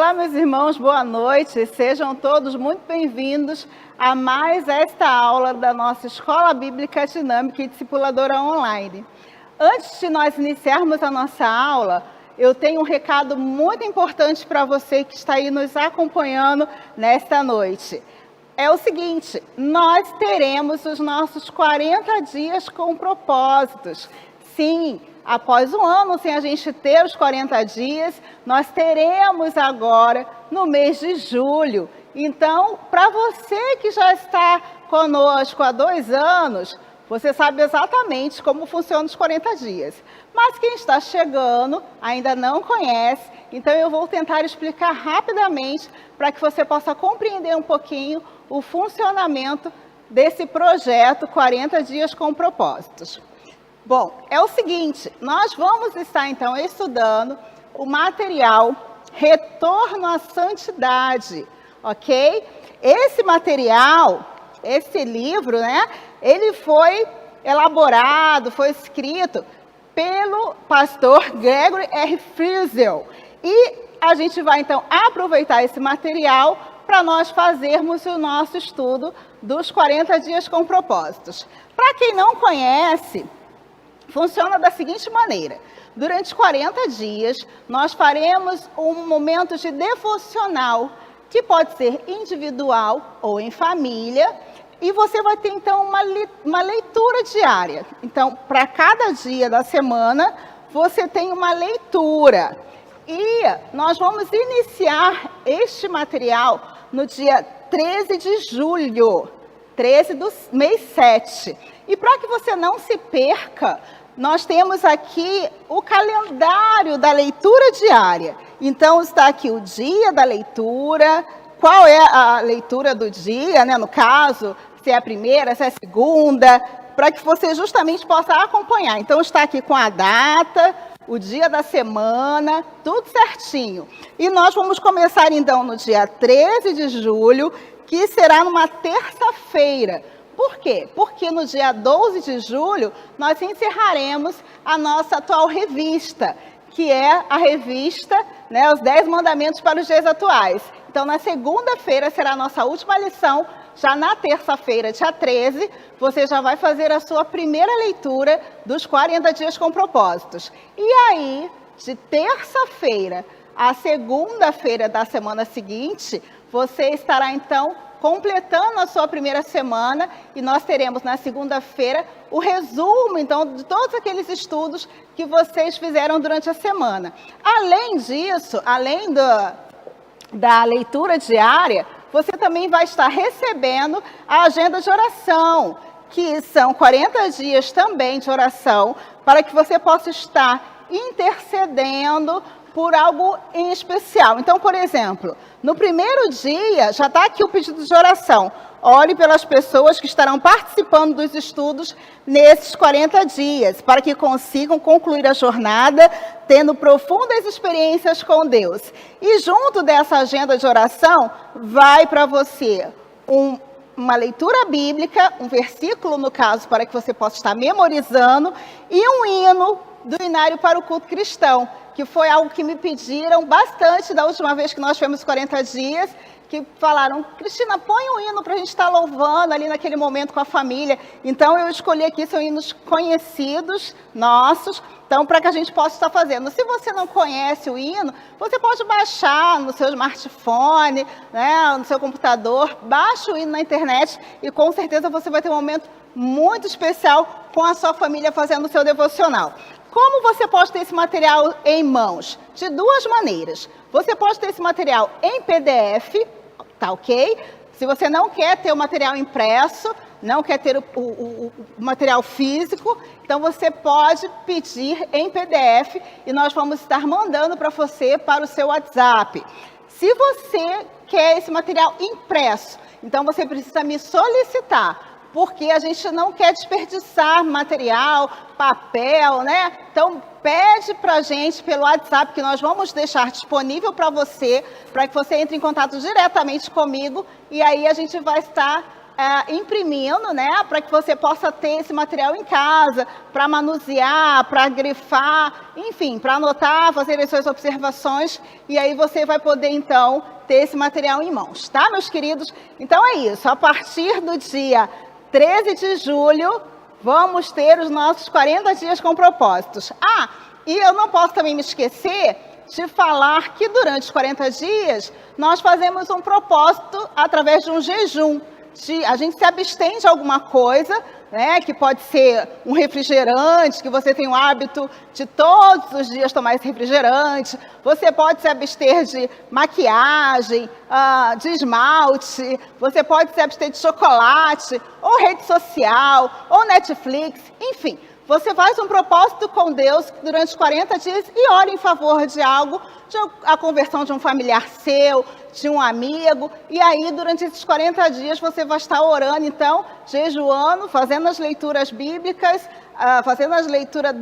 Olá, meus irmãos, boa noite. Sejam todos muito bem-vindos a mais esta aula da nossa Escola Bíblica Dinâmica e Discipuladora Online. Antes de nós iniciarmos a nossa aula, eu tenho um recado muito importante para você que está aí nos acompanhando nesta noite. É o seguinte, nós teremos os nossos 40 dias com propósitos. Sim, após um ano sem a gente ter os 40 dias, nós teremos agora no mês de julho. Então, para você que já está conosco há 2 anos, você sabe exatamente como funcionam os 40 dias. Mas quem está chegando ainda não conhece, então eu vou tentar explicar rapidamente para que você possa compreender um pouquinho o funcionamento desse projeto 40 dias com propósitos. Bom, é o seguinte, nós vamos estar então estudando o material Retorno à Santidade, ok? Esse material, esse livro, né, ele foi elaborado, foi escrito pelo pastor Gregory R. Friesel. E a gente vai então aproveitar esse material para nós fazermos o nosso estudo dos 40 dias com propósitos. Para quem não conhece, funciona da seguinte maneira. Durante 40 dias, nós faremos um momento de devocional, que pode ser individual ou em família, e você vai ter, então, uma leitura diária. Então, para cada dia da semana, você tem uma leitura. E nós vamos iniciar este material no dia 13 de julho, 13 do mês 7. E para que você não se perca, nós temos aqui o calendário da leitura diária. Então, está aqui o dia da leitura, qual é a leitura do dia, né? No caso, se é a primeira, se é a segunda, para que você justamente possa acompanhar. Então, está aqui com a data, o dia da semana, tudo certinho. E nós vamos começar, então, no dia 13 de julho, que será numa terça-feira. Por quê? Porque no dia 12 de julho, nós encerraremos a nossa atual revista, que é a revista, né, Os 10 Mandamentos para os Dias Atuais. Então, na segunda-feira será a nossa última lição. Já na terça-feira, dia 13, você já vai fazer a sua primeira leitura dos 40 dias com propósitos. E aí, de terça-feira à segunda-feira da semana seguinte, você estará, então, completando a sua primeira semana, e nós teremos na segunda-feira o resumo, então, de todos aqueles estudos que vocês fizeram durante a semana. Além disso, além da leitura diária, você também vai estar recebendo a agenda de oração, que são 40 dias também de oração, para que você possa estar intercedendo por algo em especial. Então, por exemplo, no primeiro dia, já está aqui o pedido de oração. Ore pelas pessoas que estarão participando dos estudos nesses 40 dias, para que consigam concluir a jornada tendo profundas experiências com Deus. E junto dessa agenda de oração, vai para você uma leitura bíblica, um versículo, no caso, para que você possa estar memorizando, e um hino do Inário para o Culto Cristão, que foi algo que me pediram bastante da última vez que nós fizemos 40 dias, que falaram, Cristina, põe um hino para a gente estar louvando ali naquele momento com a família. Então, eu escolhi aqui, são hinos conhecidos, nossos, então, para que a gente possa estar fazendo. Se você não conhece o hino, você pode baixar no seu smartphone, né, no seu computador, baixa o hino na internet e com certeza você vai ter um momento muito especial com a sua família fazendo o seu devocional. Como você pode ter esse material em mãos? De 2 maneiras. Você pode ter esse material em PDF, tá ok? Se você não quer ter o material impresso, não quer ter o material físico, então você pode pedir em PDF e nós vamos estar mandando para você para o seu WhatsApp. Se você quer esse material impresso, então você precisa me solicitar, porque a gente não quer desperdiçar material, papel, né? Então, pede para a gente pelo WhatsApp, que nós vamos deixar disponível para você, para que você entre em contato diretamente comigo, e aí a gente vai estar imprimindo, né, para que você possa ter esse material em casa, para manusear, para grifar, enfim, para anotar, fazer as suas observações, e aí você vai poder, então, ter esse material em mãos, tá, meus queridos? Então é isso, a partir do dia 13 de julho, vamos ter os nossos 40 dias com propósitos. E eu não posso também me esquecer de falar que durante os 40 dias, nós fazemos um propósito através de um jejum. A gente se abstém de alguma coisa, né, que pode ser um refrigerante, que você tem o hábito de todos os dias tomar esse refrigerante. Você pode se abster de maquiagem, de esmalte, você pode se abster de chocolate, ou rede social, ou Netflix, enfim. Você faz um propósito com Deus durante os 40 dias e ora em favor de algo, a conversão de um familiar seu, de um amigo. E aí, durante esses 40 dias, você vai estar orando, então, jejuando, fazendo as leituras bíblicas, fazendo as leituras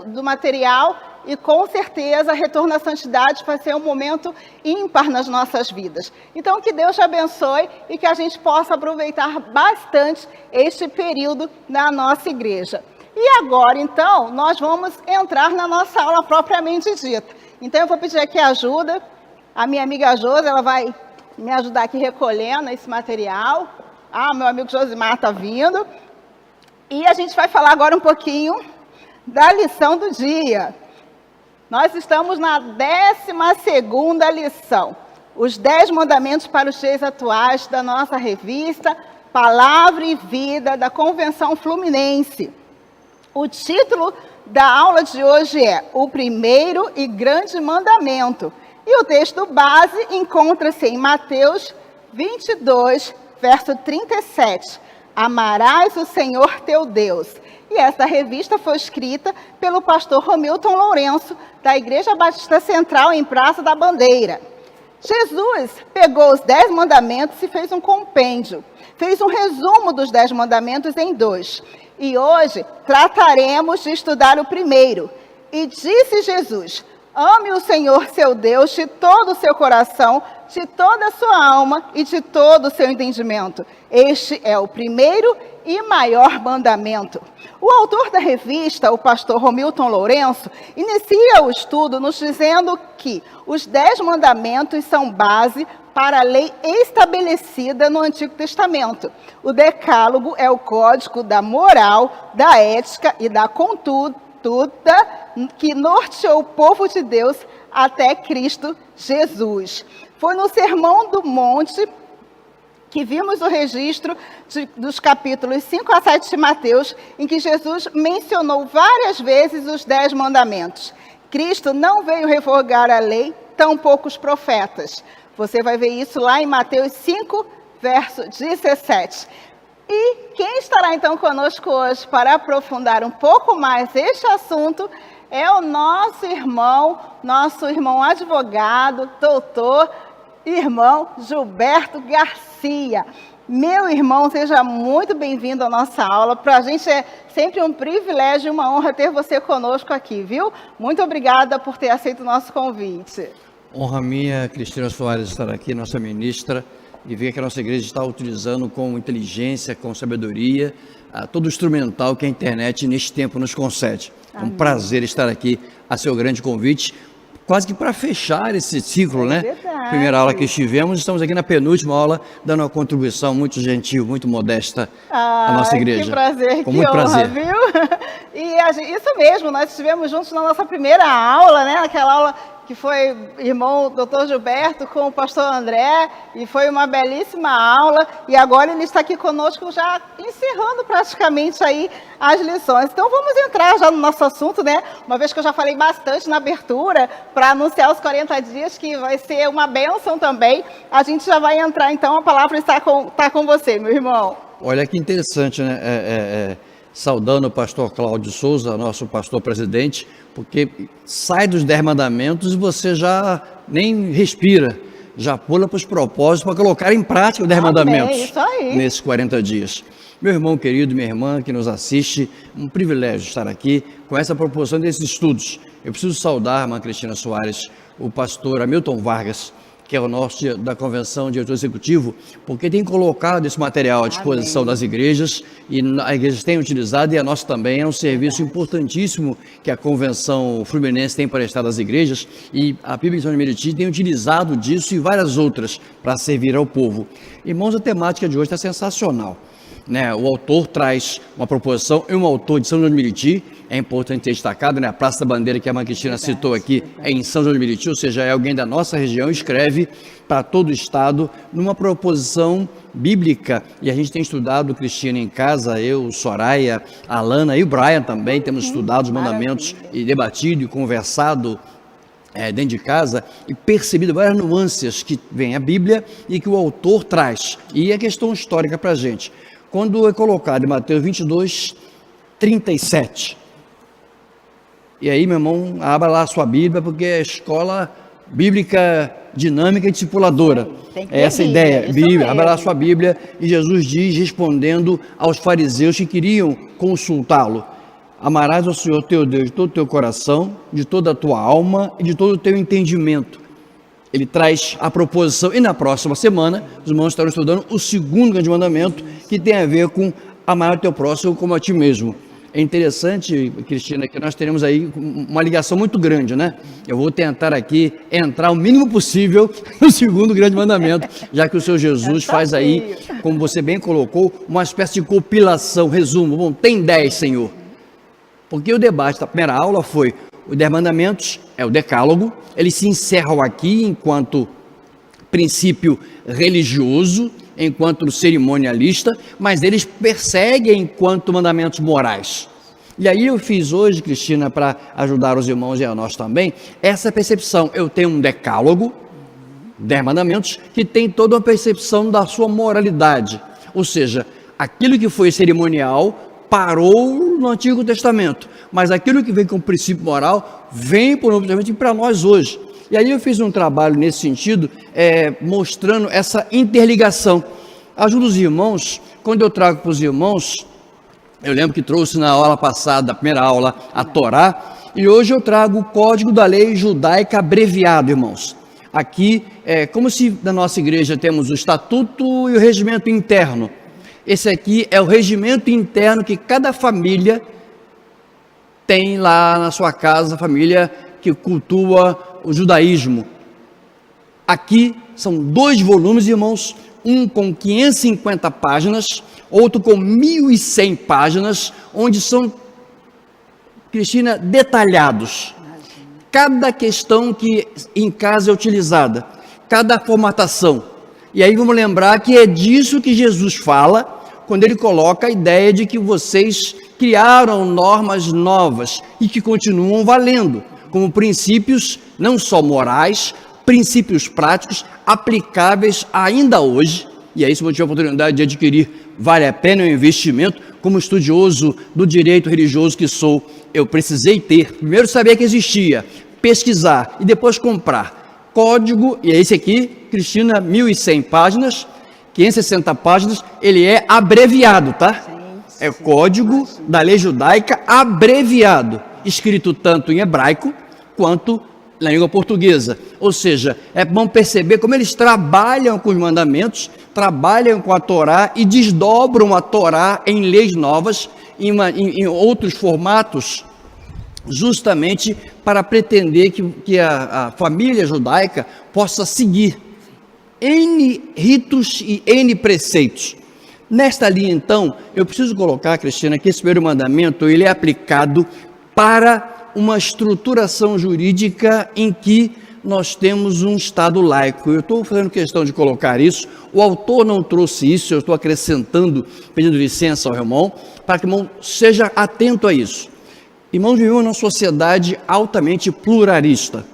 do material. E, com certeza, Retorno à Santidade vai ser um momento ímpar nas nossas vidas. Então, que Deus te abençoe e que a gente possa aproveitar bastante este período na nossa igreja. E agora, então, nós vamos entrar na nossa aula propriamente dita. Então, eu vou pedir aqui ajuda. A minha amiga Josi, ela vai me ajudar aqui recolhendo esse material. Meu amigo Josimar está vindo. E a gente vai falar agora um pouquinho da lição do dia. Nós estamos na 12ª lição. Os 10 mandamentos para os dias atuais da nossa revista Palavra e Vida da Convenção Fluminense. O título da aula de hoje é O Primeiro e Grande Mandamento. E o texto base encontra-se em Mateus 22, verso 37. Amarás o Senhor teu Deus. E essa revista foi escrita pelo pastor Romilton Lourenço, da Igreja Batista Central em Praça da Bandeira. Jesus pegou os 10 mandamentos e fez um compêndio. Fez um resumo dos 10 mandamentos em 2. E hoje trataremos de estudar o primeiro. E disse Jesus: ame o Senhor seu Deus de todo o seu coração, de toda a sua alma e de todo o seu entendimento. Este é o primeiro e maior mandamento. O autor da revista, o pastor Romilton Lourenço, inicia o estudo nos dizendo que os 10 mandamentos são base para a lei estabelecida no Antigo Testamento. O Decálogo é o código da moral, da ética e da conduta que norteou o povo de Deus até Cristo Jesus. Foi no Sermão do Monte que vimos o registro dos capítulos 5 a 7 de Mateus, em que Jesus mencionou várias vezes os 10 mandamentos. Cristo não veio revogar a lei, tampouco os profetas. Você vai ver isso lá em Mateus 5, verso 17. E quem estará então conosco hoje para aprofundar um pouco mais este assunto é o nosso irmão advogado, doutor, irmão Gilberto Garcia. Meu irmão, seja muito bem-vindo à nossa aula. Para a gente é sempre um privilégio e uma honra ter você conosco aqui, viu? Muito obrigada por ter aceito o nosso convite. Honra minha, Cristina Soares, estar aqui, nossa ministra, e ver que a nossa igreja está utilizando com inteligência, com sabedoria, todo o instrumental que a internet neste tempo nos concede. É um prazer estar aqui a seu grande convite, quase que para fechar esse ciclo, né? Verdade. Primeira aula que estivemos, estamos aqui na penúltima aula, dando uma contribuição muito gentil, muito modesta à nossa igreja. Que prazer, com que muito honra, prazer. Viu? E isso mesmo, nós estivemos juntos na nossa primeira aula, né? Aquela aula que foi irmão doutor Gilberto com o pastor André, e foi uma belíssima aula, e agora ele está aqui conosco já encerrando praticamente aí as lições. Então vamos entrar já no nosso assunto, né? Uma vez que eu já falei bastante na abertura, para anunciar os 40 dias, que vai ser uma bênção também, a gente já vai entrar então, a palavra está com você, meu irmão. Olha que interessante, né? Saudando o pastor Cláudio Souza, nosso pastor presidente, porque sai dos 10 mandamentos e você já nem respira, já pula para os propósitos para colocar em prática os 10 mandamentos isso aí. nesses 40 dias. Meu irmão querido, minha irmã que nos assiste, um privilégio estar aqui com essa proporção desses estudos. Eu preciso saudar, irmã Cristina Soares, o pastor Hamilton Vargas, que é o nosso da Convenção Diretor Executivo, porque tem colocado esse material à disposição das igrejas, e as igrejas têm utilizado, e a nossa também é um serviço importantíssimo que a Convenção Fluminense tem prestado às igrejas, e a Bíblia de São Meriti tem utilizado disso e várias outras para servir ao povo. Irmãos, a temática de hoje está sensacional, né? O autor traz uma proposição, e um autor de São João de Meriti, é importante ter destacado, né? A Praça da Bandeira que a Mãe Cristina citou aqui é em São João de Meriti, ou seja, é alguém da nossa região, escreve para todo o estado numa proposição bíblica, e a gente tem estudado, Cristina, em casa, eu, Soraya, a Alana e o Brian também, temos estudado os mandamentos e debatido e conversado dentro de casa e percebido várias nuances que vem a Bíblia e que o autor traz, e a questão histórica para a gente. Quando é colocado em Mateus 22, 37, e aí, meu irmão, abra lá a sua Bíblia, porque é a escola bíblica dinâmica e discipuladora. É essa a ideia. Bíblia, abra lá a sua Bíblia, e Jesus diz, respondendo aos fariseus que queriam consultá-lo: amarás ao Senhor teu Deus de todo o teu coração, de toda a tua alma e de todo o teu entendimento. Ele traz a proposição, e na próxima semana os irmãos estarão estudando o segundo grande mandamento, que tem a ver com amar o teu próximo como a ti mesmo. É interessante, Cristina, que nós teremos aí uma ligação muito grande, né? Eu vou tentar aqui entrar o mínimo possível no segundo grande mandamento, já que o Senhor Jesus faz aí, como você bem colocou, uma espécie de compilação, resumo. Bom, tem 10, Senhor. Porque o debate da primeira aula foi: os 10 mandamentos é o decálogo, eles se encerram aqui enquanto princípio religioso, enquanto cerimonialista, mas eles perseguem enquanto mandamentos morais. E aí eu fiz hoje, Cristina, para ajudar os irmãos e a nós também, essa percepção. Eu tenho um decálogo, 10 mandamentos, que tem toda uma percepção da sua moralidade, ou seja, aquilo que foi cerimonial parou no Antigo Testamento, mas aquilo que vem com princípio moral vem para o Novo Testamento e para nós hoje. E aí eu fiz um trabalho nesse sentido, mostrando essa interligação. Ajuda os irmãos, quando eu trago para os irmãos, eu lembro que trouxe na aula passada, a primeira aula, a Torá, e hoje eu trago o Código da Lei Judaica abreviado, irmãos. Aqui, como se na nossa igreja temos o Estatuto e o Regimento Interno. Esse aqui é o regimento interno que cada família tem lá na sua casa, família que cultua o judaísmo. Aqui são 2 volumes, irmãos, um com 550 páginas, outro com 1.100 páginas, onde são, Cristina, detalhados. Cada questão que em casa é utilizada, cada formatação. E aí vamos lembrar que é disso que Jesus fala, quando ele coloca a ideia de que vocês criaram normas novas e que continuam valendo, como princípios não só morais, princípios práticos, aplicáveis ainda hoje. E aí, se você tiver a oportunidade de adquirir, vale a pena o investimento. Como estudioso do direito religioso que sou, eu precisei primeiro saber que existia, pesquisar e depois comprar. Código, e é esse aqui, Cristina, 1.100 páginas, 560 páginas, ele é abreviado, tá? É o Código da Lei Judaica abreviado, escrito tanto em hebraico quanto na língua portuguesa. Ou seja, é bom perceber como eles trabalham com os mandamentos, trabalham com a Torá e desdobram a Torá em leis novas, em outros formatos, justamente para pretender que a família judaica possa seguir N ritos e N preceitos. Nesta linha, então, eu preciso colocar, Cristina, que esse primeiro mandamento ele é aplicado para uma estruturação jurídica em que nós temos um Estado laico. Eu estou fazendo questão de colocar isso, o autor não trouxe isso, eu estou acrescentando, pedindo licença ao irmão, para que o irmão seja atento a isso. Irmãos, vivemos numa sociedade altamente pluralista,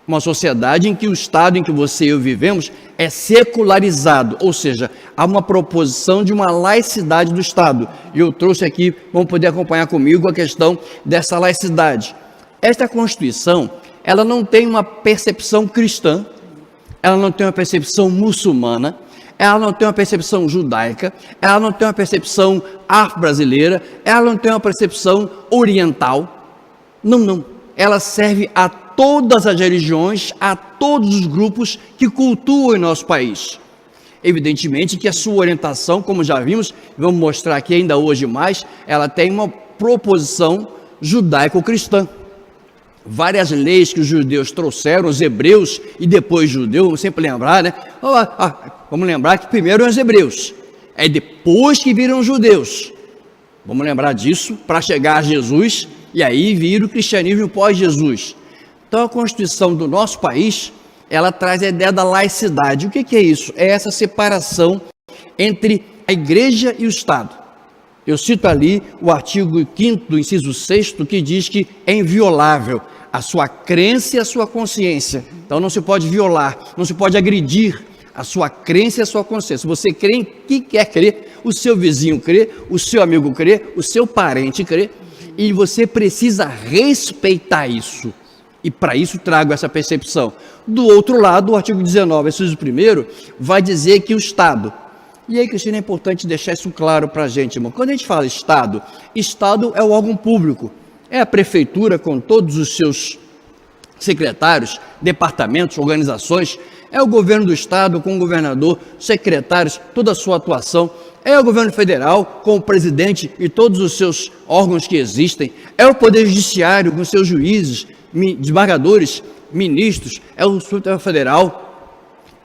uma sociedade em que o Estado em que você e eu vivemos é secularizado, ou seja, há uma proposição de uma laicidade do Estado. E eu trouxe aqui, vão poder acompanhar comigo a questão dessa laicidade. Esta Constituição, ela não tem uma percepção cristã, ela não tem uma percepção muçulmana, ela não tem uma percepção judaica, ela não tem uma percepção afro-brasileira, ela não tem uma percepção oriental. Não. Ela serve a todas as religiões, a todos os grupos que cultuam em nosso país. Evidentemente que a sua orientação, como já vimos, vamos mostrar aqui ainda hoje mais, ela tem uma proposição judaico-cristã. Várias leis que os judeus trouxeram, os hebreus e depois judeus, vamos sempre lembrar, né? Vamos lembrar que primeiro eram os hebreus, é depois que viram os judeus. Vamos lembrar disso para chegar a Jesus e aí vir o cristianismo pós-Jesus. Então a Constituição do nosso país, ela traz a ideia da laicidade. O que é isso? É essa separação entre a igreja e o Estado. Eu cito ali o artigo 5º, inciso 6º, que diz que é inviolável a sua crença e a sua consciência. Então não se pode violar, não se pode agredir a sua crença e a sua consciência. Se você crê em que quer crer, o seu vizinho crê, o seu amigo crê, o seu parente crê, e você precisa respeitar isso. E para isso trago essa percepção. Do outro lado, o artigo 19, inciso 1º, vai dizer que o Estado... E aí, Cristina, é importante deixar isso claro para a gente, irmão. Quando a gente fala Estado, Estado é o órgão público. É a prefeitura com todos os seus secretários, departamentos, organizações. É o governo do Estado com o governador, secretários, toda a sua atuação. É o governo federal com o presidente e todos os seus órgãos que existem. É o Poder Judiciário com seus juízes, desembargadores, ministros. É o Supremo Federal.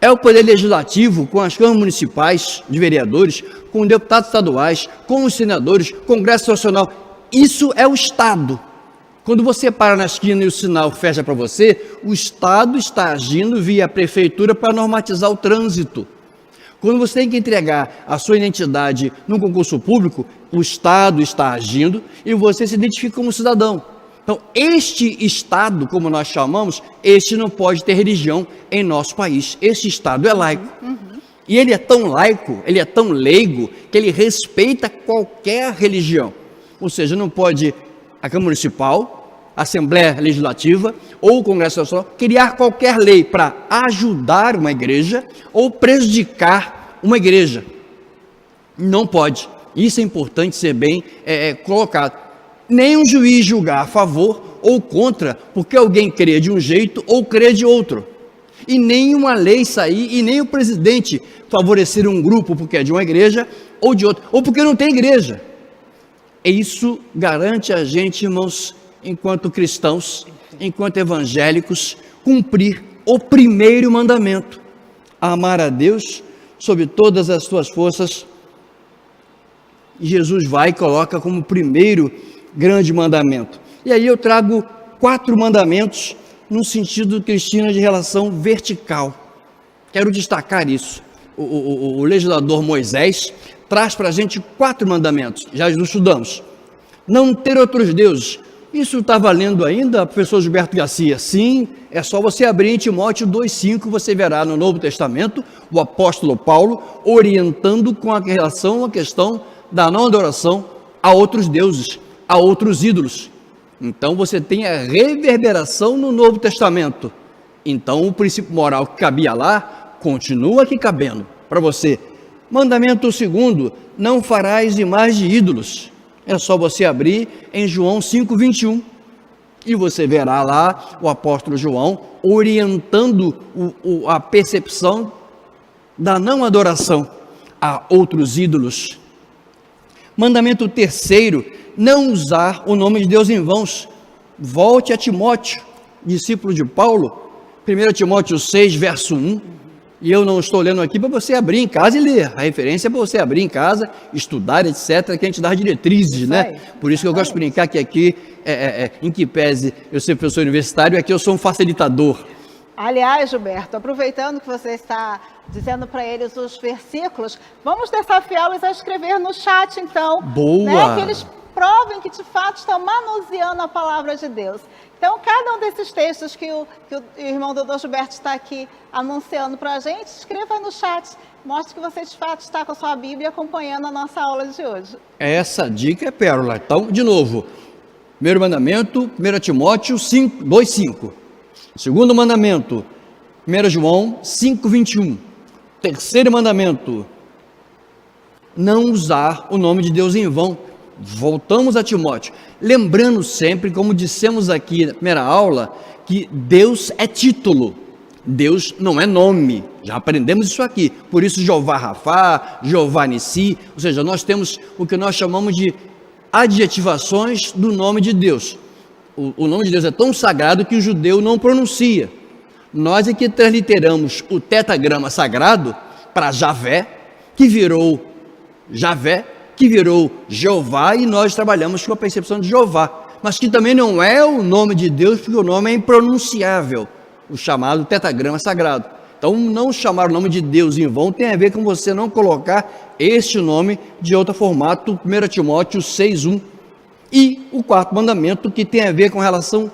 É o Poder Legislativo com as câmaras municipais de vereadores, com deputados estaduais, com os senadores, Congresso Nacional. Isso é o Estado. Quando você para na esquina e o sinal fecha para você, o Estado está agindo via prefeitura para normatizar o trânsito. Quando você tem que entregar a sua identidade num concurso público, o Estado está agindo e você se identifica como cidadão. Então, este Estado, como nós chamamos, este não pode ter religião em nosso país. Este Estado é laico. E ele é tão laico, ele é tão leigo, que ele respeita qualquer religião. Ou seja, não pode a Câmara Municipal, a Assembleia Legislativa ou o Congresso Nacional criar qualquer lei para ajudar uma igreja ou prejudicar uma igreja. Não pode. Isso é importante ser bem colocado. Nem um juiz julgar a favor ou contra, porque alguém crê de um jeito ou crê de outro. E nem uma lei sair, e nem o presidente favorecer um grupo porque é de uma igreja ou de outra, ou porque não tem igreja. E isso garante a gente, irmãos, enquanto cristãos, enquanto evangélicos, cumprir o primeiro mandamento: amar a Deus sobre todas as suas forças. E Jesus vai e coloca como primeiro grande mandamento. E aí eu trago 4 mandamentos no sentido, Cristina, de relação vertical. Quero destacar isso. O legislador Moisés traz para a gente 4 mandamentos. Já estudamos. Não ter outros deuses. Isso está valendo ainda, professor Gilberto Garcia? Sim, é só você abrir em Timóteo 2,5, você verá no Novo Testamento o apóstolo Paulo orientando com a relação à questão da não adoração a outros deuses, a outros ídolos. Então você tem a reverberação no Novo Testamento. Então o princípio moral que cabia lá, continua aqui cabendo para você. Mandamento 2º, não farás imagem de ídolos. É só você abrir em João 5,21. E você verá lá o apóstolo João orientando a percepção da não adoração a outros ídolos. Mandamento 3º, não usar o nome de Deus em vãos. Volte a Timóteo, discípulo de Paulo, 1 Timóteo 6, verso 1. E eu não estou lendo aqui para você abrir em casa e ler. A referência é para você abrir em casa, estudar, etc., que a gente dá diretrizes, né? Por isso que eu gosto de brincar que aqui, em que pese eu ser professor universitário, aqui eu sou um facilitador. Aliás, Gilberto, aproveitando que você está dizendo para eles os versículos, vamos desafiá-los a escrever no chat, então. Boa! Né, que eles provem que, de fato, estão manuseando a palavra de Deus. Então, cada um desses textos que o irmão doutor Gilberto está aqui anunciando para a gente, escreva aí no chat. Mostre que você, de fato, está com a sua Bíblia acompanhando a nossa aula de hoje. Essa dica é pérola. Então, de novo, primeiro mandamento, 1 Timóteo 2,5. Segundo mandamento, 1 João 5,21. Terceiro mandamento, não usar o nome de Deus em vão. Voltamos a Timóteo. Lembrando sempre, como dissemos aqui na primeira aula, que Deus é título, Deus não é nome. Já aprendemos isso aqui. Por isso Jeová Rafá, Jeová Nissi, ou seja, nós temos o que nós chamamos de adjetivações do nome de Deus. O nome de Deus é tão sagrado que o judeu não pronuncia. Nós é que transliteramos o tetragrama sagrado para Javé, que virou Javé, que virou Jeová, e nós trabalhamos com a percepção de Jeová, mas que também não é o nome de Deus, porque o nome é impronunciável, o chamado tetragrama sagrado. Então, não chamar o nome de Deus em vão tem a ver com você não colocar este nome de outro formato, 1 Timóteo 6:1. E o quarto mandamento, que tem a ver com relação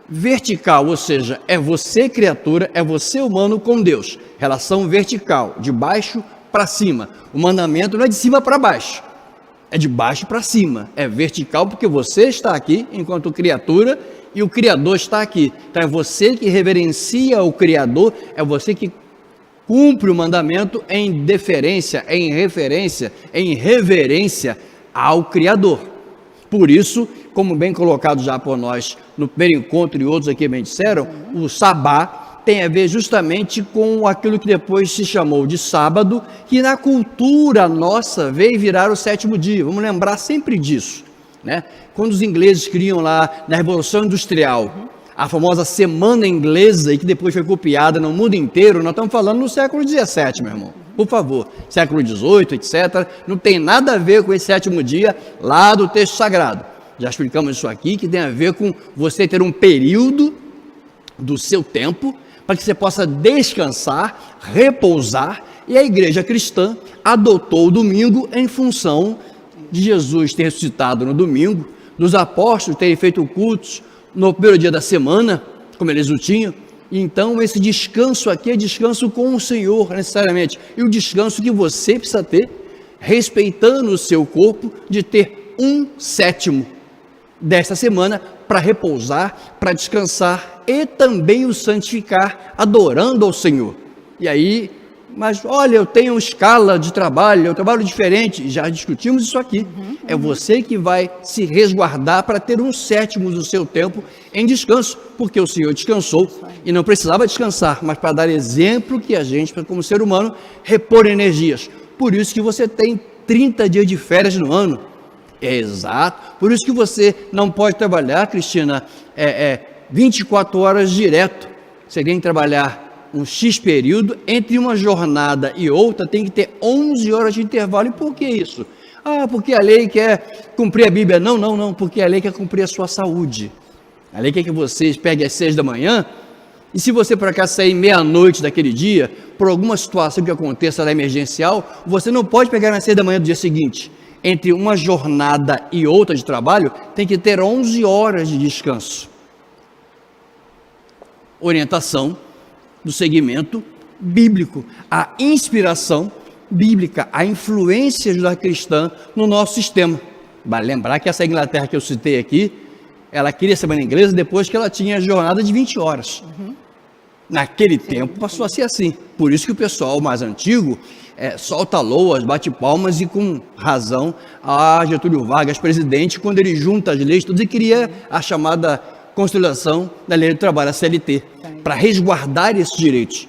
vertical, ou seja, é você criatura, é você humano com Deus. Relação vertical, de baixo para cima. O mandamento não é de cima para baixo, é de baixo para cima. É vertical porque você está aqui enquanto criatura e o Criador está aqui. Então é você que reverencia o Criador, é você que cumpre o mandamento em deferência, em referência, em reverência ao Criador. Por isso, como bem colocado já por nós no primeiro encontro e outros aqui bem disseram, o sabá tem a ver justamente com aquilo que depois se chamou de sábado, que na cultura nossa veio virar o sétimo dia. Vamos lembrar sempre disso, né? Quando os ingleses criam lá na Revolução Industrial a famosa semana inglesa, e que depois foi copiada no mundo inteiro, nós estamos falando no século XVII, meu irmão. Por favor, século XVIII, etc. Não tem nada a ver com esse sétimo dia lá do texto sagrado. Já explicamos isso aqui, que tem a ver com você ter um período do seu tempo para que você possa descansar, repousar, e a igreja cristã adotou o domingo em função de Jesus ter ressuscitado no domingo, dos apóstolos terem feito cultos no primeiro dia da semana, como eles o tinham. Então esse descanso aqui é descanso com o Senhor, necessariamente, e o descanso que você precisa ter, respeitando o seu corpo, de ter 1/7 desta semana para repousar, para descansar e também o santificar, adorando ao Senhor. E aí, mas olha, eu tenho escala de trabalho, eu trabalho diferente, já discutimos isso aqui. É você que vai se resguardar para ter 1/7 do seu tempo em descanso, porque o Senhor descansou e não precisava descansar, mas para dar exemplo que a gente, como ser humano, repor energias. Por isso que você tem 30 dias de férias no ano. É exato. Por isso que você não pode trabalhar, Cristina, 24 horas direto. Você tem que trabalhar um X período, entre uma jornada e outra tem que ter 11 horas de intervalo. E por que isso? Ah, porque a lei quer cumprir a Bíblia. Não, porque a lei quer cumprir a sua saúde. A lei quer que vocês peguem às 6 da manhã, e se você por acaso sair meia-noite daquele dia, por alguma situação que aconteça lá emergencial, você não pode pegar às 6 da manhã do dia seguinte. Entre uma jornada e outra de trabalho, tem que ter 11 horas de descanso. Orientação do segmento bíblico, a inspiração bíblica, a influência judaico-cristã no nosso sistema. Vale lembrar que essa Inglaterra que eu citei aqui, ela queria a semana inglesa depois que ela tinha a jornada de 20 horas. Naquele tempo passou a ser assim. Por isso que o pessoal mais antigo solta loas, bate palmas, e com razão a Getúlio Vargas, presidente, quando ele junta as leis todas e cria a chamada Constituição da Lei do Trabalho, a CLT, para resguardar esses direitos.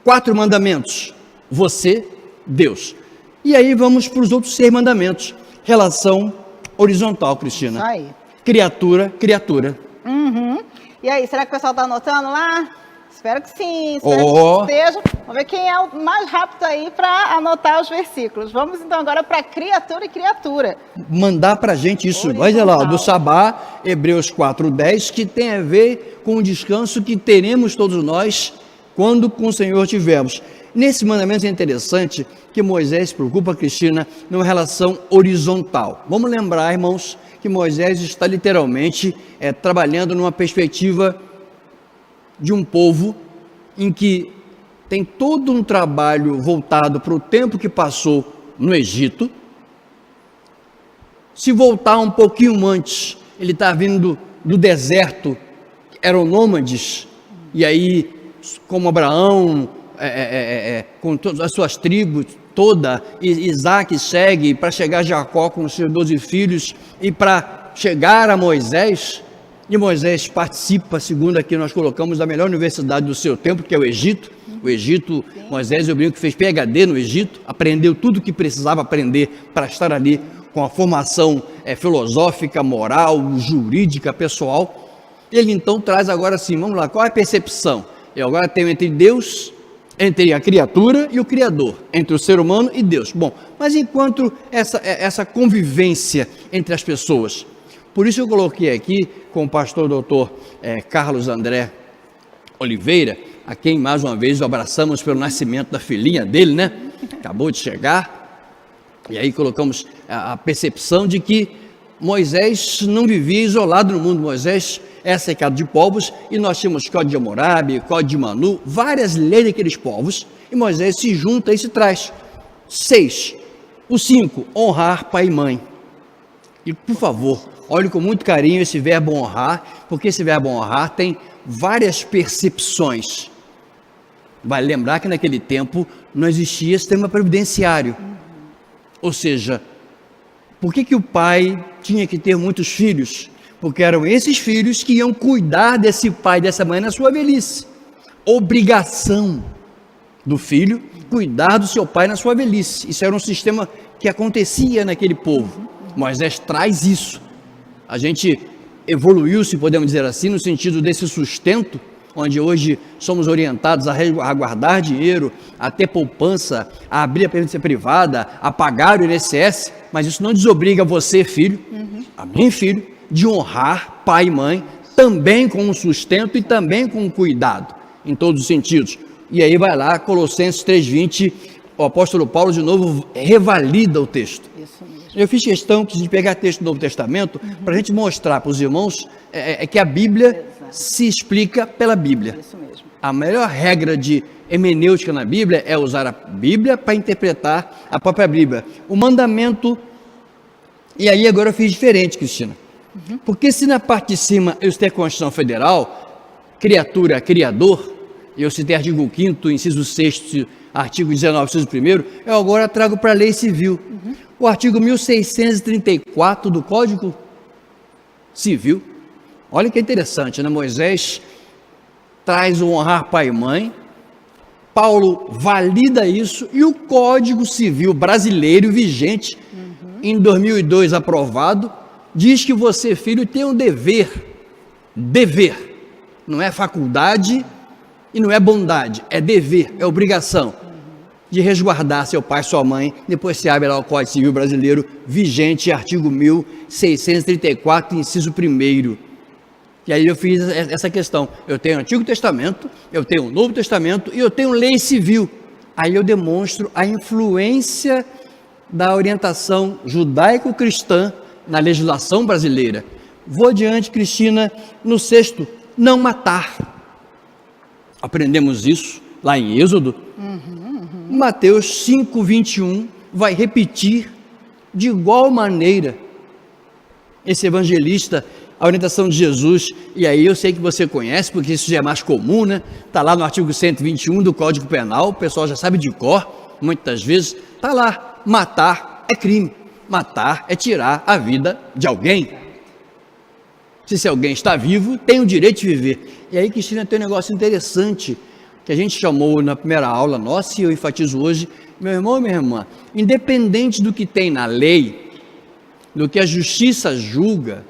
4 mandamentos, você, Deus. E aí vamos para os outros 6 mandamentos. Relação horizontal, Cristina. Isso aí. Criatura. E aí, será que o pessoal está anotando lá? Espero que sim, espero que esteja. Vamos ver quem é o mais rápido aí para anotar os versículos. Vamos então agora para criatura e criatura. Mandar para a gente isso, olha lá, do Sabá, Hebreus 4:10, que tem a ver com o descanso que teremos todos nós quando com o Senhor tivermos. Nesse mandamento é interessante que Moisés se preocupa, Cristina, numa relação horizontal. Vamos lembrar, irmãos, que Moisés está literalmente trabalhando numa perspectiva de um povo em que tem todo um trabalho voltado para o tempo que passou no Egito. Se voltar um pouquinho antes, ele está vindo do deserto, eram nômades, e aí, como Abraão, com todas as suas tribos, Isaac segue para chegar a Jacó com os seus 12 filhos, e para chegar a Moisés, E Moisés participa, segundo aqui nós colocamos, da melhor universidade do seu tempo, que é o Egito. O Egito, Moisés, eu brinco que fez PhD no Egito, aprendeu tudo o que precisava aprender para estar ali com a formação filosófica, moral, jurídica, pessoal. Ele então traz agora assim, vamos lá, qual é a percepção? Eu agora tenho entre Deus, entre a criatura e o Criador, entre o ser humano e Deus. Bom, mas enquanto essa convivência entre as pessoas, por isso eu coloquei aqui com o pastor doutor Carlos André Oliveira, a quem mais uma vez o abraçamos pelo nascimento da filhinha dele, né? Acabou de chegar. E aí colocamos a percepção de que Moisés não vivia isolado no mundo. Moisés é cercado de povos e nós tínhamos Código de Hammurabi, Código de Manu, várias leis daqueles povos, e Moisés se junta e se traz. 6. O 5, honrar pai e mãe. E por favor, olhe com muito carinho esse verbo honrar, porque esse verbo honrar tem várias percepções. Vale lembrar que naquele tempo não existia sistema previdenciário. Ou seja, por que o pai tinha que ter muitos filhos? Porque eram esses filhos que iam cuidar desse pai, dessa mãe na sua velhice. Obrigação do filho cuidar do seu pai na sua velhice. Isso era um sistema que acontecia naquele povo. Moisés traz isso. A gente evoluiu, se podemos dizer assim, no sentido desse sustento, onde hoje somos orientados a guardar dinheiro, a ter poupança, a abrir a previdência privada, a pagar o INSS, mas isso não desobriga você, filho, a mim, filho, de honrar pai e mãe, também com o sustento e também com o cuidado, em todos os sentidos. E aí vai lá, Colossenses 3,20, o apóstolo Paulo de novo revalida o texto. Isso mesmo. Eu fiz questão de pegar texto do Novo Testamento para a gente mostrar para os irmãos que a Bíblia se explica pela Bíblia. Isso mesmo. A melhor regra de hermenêutica na Bíblia é usar a Bíblia para interpretar a própria Bíblia. O mandamento, e aí agora eu fiz diferente, Cristina. Porque se na parte de cima eu citei a Constituição Federal, criatura, criador, e eu citei artigo 5º, inciso 6º, artigo 19, inciso 1º, eu agora trago para a lei civil. O artigo 1634 do Código Civil. Olha que interessante, né? Moisés traz o honrar pai e mãe, Paulo valida isso, e o Código Civil brasileiro vigente, em 2002 aprovado, diz que você, filho, tem um dever, não é faculdade e não é bondade, é dever, é obrigação de resguardar seu pai e sua mãe. Depois se abre lá o Código Civil brasileiro vigente, artigo 1634, inciso 1º. E aí eu fiz essa questão, eu tenho o Antigo Testamento, eu tenho o Novo Testamento e eu tenho lei civil. Aí eu demonstro a influência da orientação judaico-cristã na legislação brasileira. Vou adiante, Cristina, no 6º, não matar. Aprendemos isso lá em Êxodo. Mateus 5:21 vai repetir de igual maneira esse evangelista, a orientação de Jesus. E aí eu sei que você conhece, porque isso já é mais comum, né? Está lá no artigo 121 do Código Penal, o pessoal já sabe de cor, muitas vezes, está lá, matar é crime, matar é tirar a vida de alguém. Se esse alguém está vivo, tem o direito de viver. E aí, Cristina, tem um negócio interessante, que a gente chamou na primeira aula nossa, e eu enfatizo hoje, meu irmão e minha irmã, independente do que tem na lei, do que a justiça julga,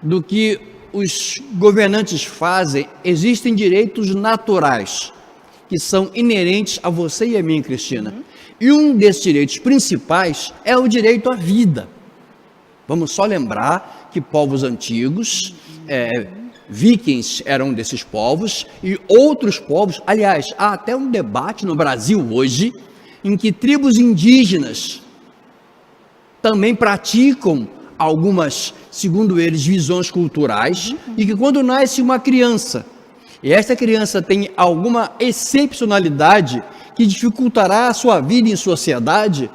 do que os governantes fazem, existem direitos naturais, que são inerentes a você e a mim, Cristina. E um desses direitos principais é o direito à vida. Vamos só lembrar que povos antigos, vikings eram um desses povos, e outros povos, aliás, há até um debate no Brasil hoje, em que tribos indígenas também praticam algumas, segundo eles, visões culturais, e que quando nasce uma criança, e essa criança tem alguma excepcionalidade que dificultará a sua vida em sociedade,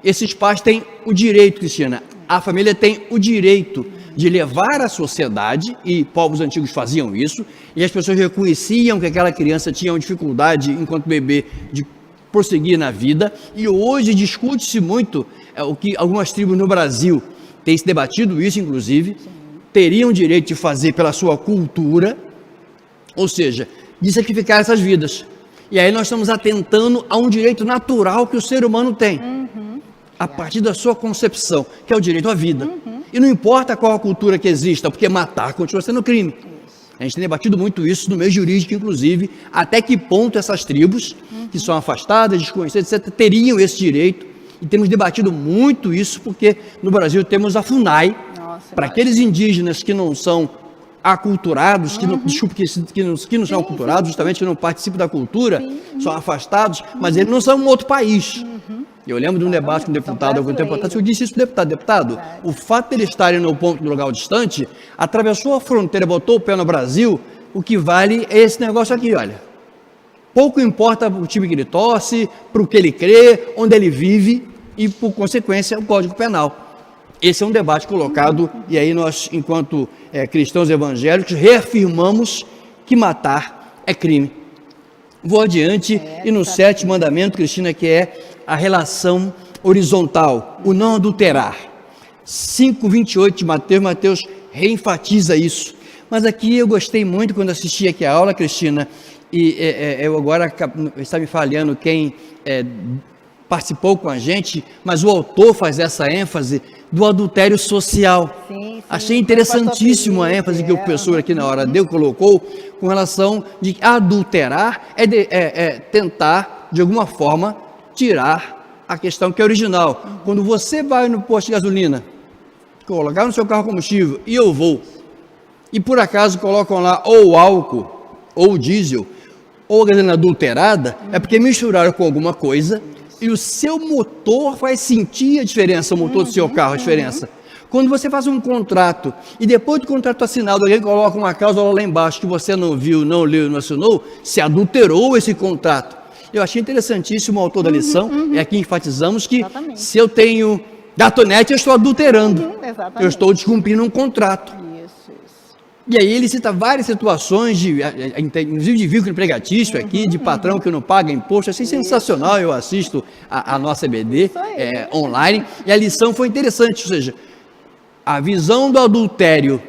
esses pais têm o direito, Cristina, a família tem o direito de levar à sociedade, e povos antigos faziam isso, e as pessoas reconheciam que aquela criança tinha uma dificuldade, enquanto bebê, de prosseguir na vida, e hoje discute-se muito o que algumas tribos no Brasil têm se debatido isso, inclusive, teriam direito de fazer pela sua cultura, ou seja, de sacrificar essas vidas. E aí nós estamos atentando a um direito natural que o ser humano tem, a partir da sua concepção, que é o direito à vida. E não importa qual a cultura que exista, porque matar continua sendo crime. A gente tem debatido muito isso no meio jurídico, inclusive, até que ponto essas tribos, que são afastadas, desconhecidas, etc., teriam esse direito. E temos debatido muito isso, porque no Brasil temos a FUNAI, para aqueles indígenas que não são aculturados, que não são aculturados, justamente que não participam da cultura, são afastados, mas eles não são um outro país. Eu lembro de um debate com um deputado algum tempo atrás, eu disse isso, deputado, o fato de eles estarem no ponto do local distante, atravessou a fronteira, botou o pé no Brasil, o que vale é esse negócio aqui, olha. Pouco importa o time que ele torce, para o que ele crê, onde ele vive e, por consequência, o Código Penal. Esse é um debate colocado, e aí nós, enquanto cristãos evangélicos, reafirmamos que matar é crime. Vou adiante, e no 7º mandamento, Cristina, que é a relação horizontal, o não adulterar. 5:28 de Mateus reenfatiza isso. Mas aqui eu gostei muito quando assisti aqui a aula, Cristina, e eu agora está me falhando quem participou com a gente, mas o autor faz essa ênfase do adultério social. Sim, achei interessantíssimo a ênfase que o professor aqui na hora colocou com relação de adulterar é tentar, de alguma forma, tirar a questão que é original. Quando você vai no posto de gasolina, colocar no seu carro combustível, e eu vou, e por acaso colocam lá ou álcool, ou diesel, ou gasolina adulterada, é porque misturaram com alguma coisa, e o seu motor vai sentir a diferença, o motor do seu carro, a diferença. Quando você faz um contrato, e depois do contrato assinado, alguém coloca uma cláusula lá embaixo que você não viu, não leu, não assinou, se adulterou esse contrato. Eu achei interessantíssimo o autor da lição, é aqui enfatizamos que se eu tenho gatonete, eu estou adulterando, eu estou descumprindo um contrato. E aí ele cita várias situações, inclusive de vínculo empregatício aqui, de patrão que não paga imposto, achei sensacional, eu assisto a nossa EBD online, e a lição foi interessante, ou seja, a visão do adultério,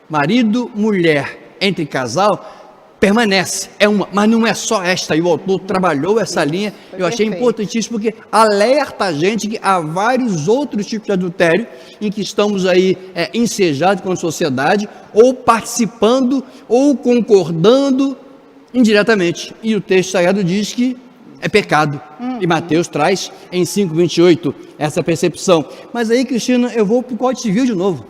marido, mulher, entre casal, permanece, mas não é só esta, e o autor trabalhou essa linha, eu achei importantíssimo, porque alerta a gente que há vários outros tipos de adultério, em que estamos aí ensejados com a sociedade, ou participando, ou concordando indiretamente, e o texto sagrado diz que é pecado, e Mateus traz em 5:28 essa percepção. Mas aí, Cristina, eu vou para o Código Civil de novo.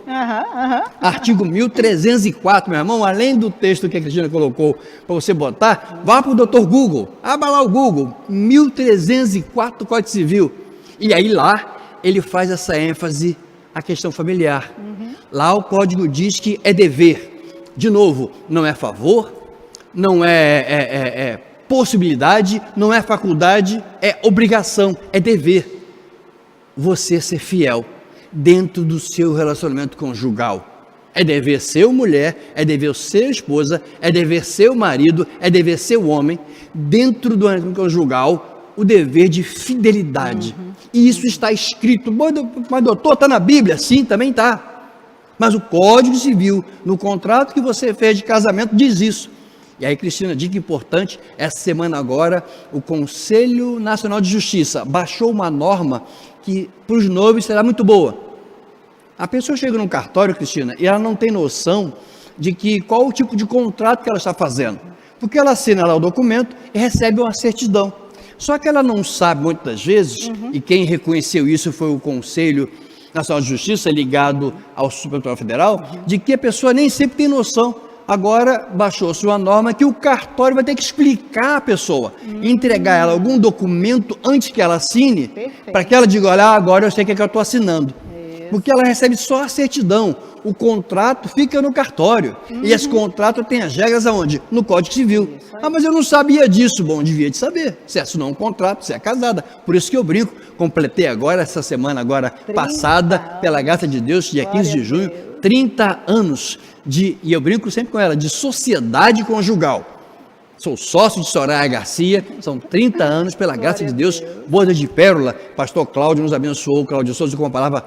Artigo 1304, meu irmão, além do texto que a Cristina colocou para você botar, vá para o Dr. Google, abra lá o Google, 1304 Código Civil, e aí lá ele faz essa ênfase à questão familiar. Lá o Código diz que é dever, de novo, não é favor, não é possibilidade, não é faculdade, é obrigação, é dever. Você ser fiel dentro do seu relacionamento conjugal. É dever ser mulher, é dever ser esposa, é dever ser o marido, é dever ser o homem, dentro do relacionamento conjugal, o dever de fidelidade. E isso está escrito, mas doutor, está na Bíblia? Sim, também está. Mas o Código Civil, no contrato que você fez de casamento, diz isso. E aí, Cristina, dica importante, essa semana agora, o Conselho Nacional de Justiça baixou uma norma que para os noivos será muito boa. A pessoa chega num cartório, Cristina, e ela não tem noção de qual o tipo de contrato que ela está fazendo. Porque ela assina lá o documento e recebe uma certidão. Só que ela não sabe, muitas das vezes, e quem reconheceu isso foi o Conselho Nacional de Justiça, ligado ao Supremo Tribunal Federal, de que a pessoa nem sempre tem noção. Agora baixou-se uma norma que o cartório vai ter que explicar à pessoa, entregar ela algum documento antes que ela assine, para que ela diga, olha, agora eu sei o que é que eu estou assinando. Porque ela recebe só a certidão, o contrato fica no cartório, e esse contrato tem as regras aonde? No Código Civil. Mas eu não sabia disso. Bom, devia de saber, você assinou um contrato, você é casada, por isso que eu brinco, completei agora, essa semana agora passada, pela graça de Deus, dia 15 de junho, 30 anos e eu brinco sempre com ela, de sociedade conjugal. Sou sócio de Soraya Garcia, são 30 anos, pela graça de Deus, boda de pérola. Pastor Cláudio nos abençoou, Cláudio Souza, com uma palavra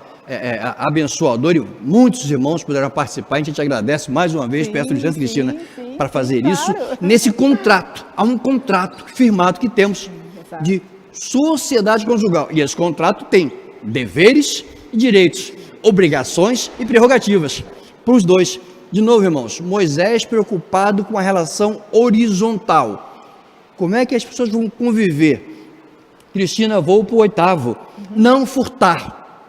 abençoadora, e muitos irmãos puderam participar. A gente te agradece mais uma vez, peço licença, Cristina, para fazer isso. Nesse contrato, há um contrato firmado que temos de sociedade conjugal, e esse contrato tem deveres e direitos, obrigações e prerrogativas para os dois. De novo, irmãos, Moisés preocupado com a relação horizontal. Como é que as pessoas vão conviver? Cristina, vou para o 8º. Não furtar.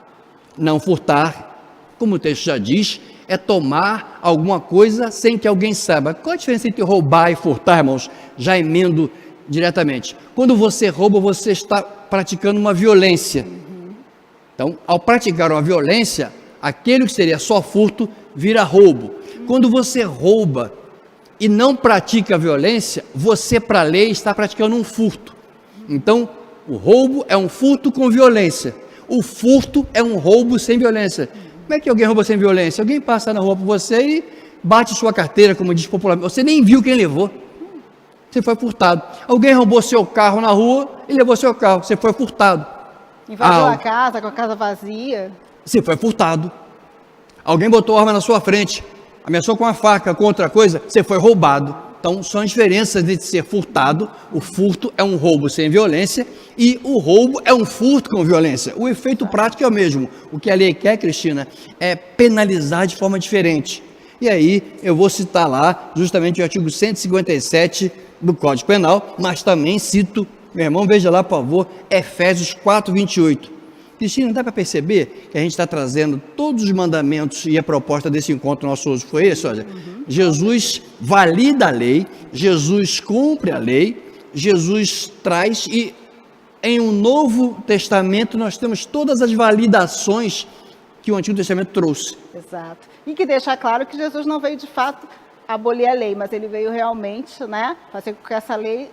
Não furtar, como o texto já diz, é tomar alguma coisa sem que alguém saiba. Qual a diferença entre roubar e furtar, irmãos? Já emendo diretamente. Quando você rouba, você está praticando uma violência. Então, ao praticar uma violência, aquele que seria só furto vira roubo. Quando você rouba e não pratica a violência, você, para a lei, está praticando um furto. Então, o roubo é um furto com violência. O furto é um roubo sem violência. Como é que alguém rouba sem violência? Alguém passa na rua por você e bate sua carteira, como diz popularmente. Você nem viu quem levou. Você foi furtado. Alguém roubou seu carro na rua e levou seu carro. Você foi furtado. Invadiu a casa, com a casa vazia. Você foi furtado. Alguém botou arma na sua frente, ameaçou com uma faca, com outra coisa, você foi roubado. Então, são as diferenças de ser furtado. O furto é um roubo sem violência e o roubo é um furto com violência. O efeito prático é o mesmo. O que a lei quer, Cristina, é penalizar de forma diferente. E aí, eu vou citar lá justamente o artigo 157 do Código Penal, mas também cito, meu irmão, veja lá, por favor, Efésios 4:28. Cristina, dá para perceber que a gente está trazendo todos os mandamentos, e a proposta desse encontro nosso hoje foi esse, olha, Jesus valida a lei, Jesus cumpre a lei, Jesus traz, e em um Novo Testamento nós temos todas as validações que o Antigo Testamento trouxe. Exato. E que deixa claro que Jesus não veio de fato abolir a lei, mas ele veio realmente, né, fazer com que essa lei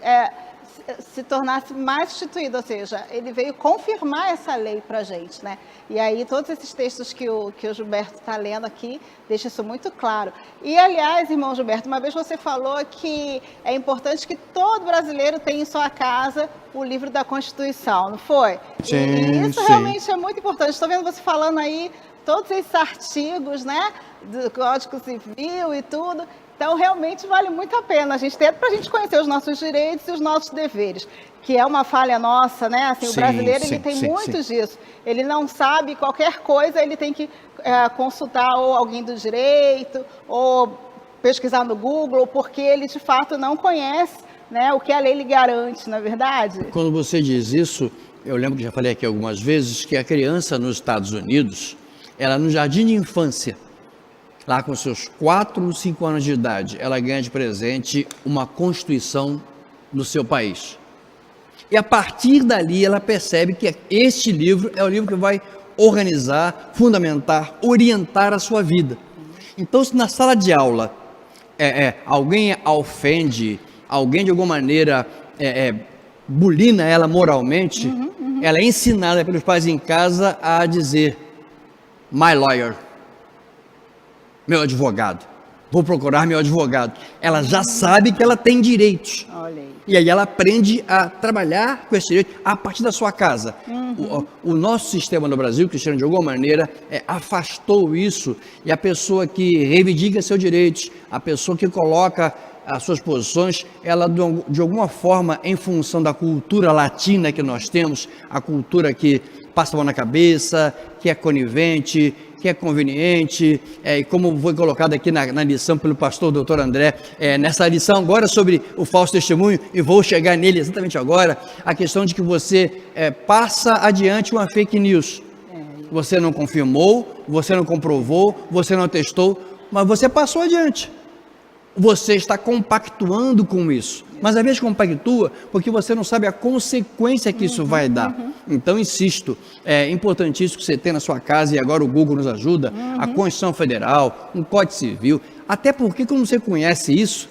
se tornasse mais instituída, ou seja, ele veio confirmar essa lei para a gente, né? E aí todos esses textos que o Gilberto está lendo aqui, deixa isso muito claro. E aliás, irmão Gilberto, uma vez você falou que é importante que todo brasileiro tenha em sua casa o livro da Constituição, não foi? Sim, e isso sim. Realmente é muito importante. Estou vendo você falando aí todos esses artigos, né, do Código Civil e tudo. Então, realmente vale muito a pena a gente ter, para a gente conhecer os nossos direitos e os nossos deveres, que é uma falha nossa, né? Assim, o brasileiro ele tem muito disso. Ele não sabe qualquer coisa, ele tem que consultar ou alguém do direito, ou pesquisar no Google, porque ele de fato não conhece, né, o que a lei lhe garante, não é verdade? Quando você diz isso, eu lembro que já falei aqui algumas vezes que a criança nos Estados Unidos, ela no jardim de infância, lá com seus 4 ou 5 anos de idade, ela ganha de presente uma Constituição do seu país. E a partir dali ela percebe que este livro é o livro que vai organizar, fundamentar, orientar a sua vida. Então, se na sala de aula alguém a ofende, alguém de alguma maneira bulina ela moralmente, ela é ensinada pelos pais em casa a dizer, my lawyer, meu advogado, vou procurar meu advogado. Ela já sabe que ela tem direitos. Olha aí. E aí ela aprende a trabalhar com esse direito a partir da sua casa. O nosso sistema no Brasil, Cristiano, de alguma maneira, afastou isso, e a pessoa que reivindica seus direitos, a pessoa que coloca as suas posições, ela de alguma forma, em função da cultura latina que nós temos, a cultura que passa a mão na cabeça, que é conivente, que é conveniente, e como foi colocado aqui na lição pelo pastor Dr. André, nessa lição agora sobre o falso testemunho, e vou chegar nele exatamente agora, a questão de que você passa adiante uma fake news. Você não confirmou, você não comprovou, você não testou, mas você passou adiante. Você está compactuando com isso, mas às vezes compactua porque você não sabe a consequência que isso vai dar. Então, insisto, é importantíssimo que você tenha na sua casa, e agora o Google nos ajuda, a Constituição Federal, um Código Civil, até porque quando você conhece isso,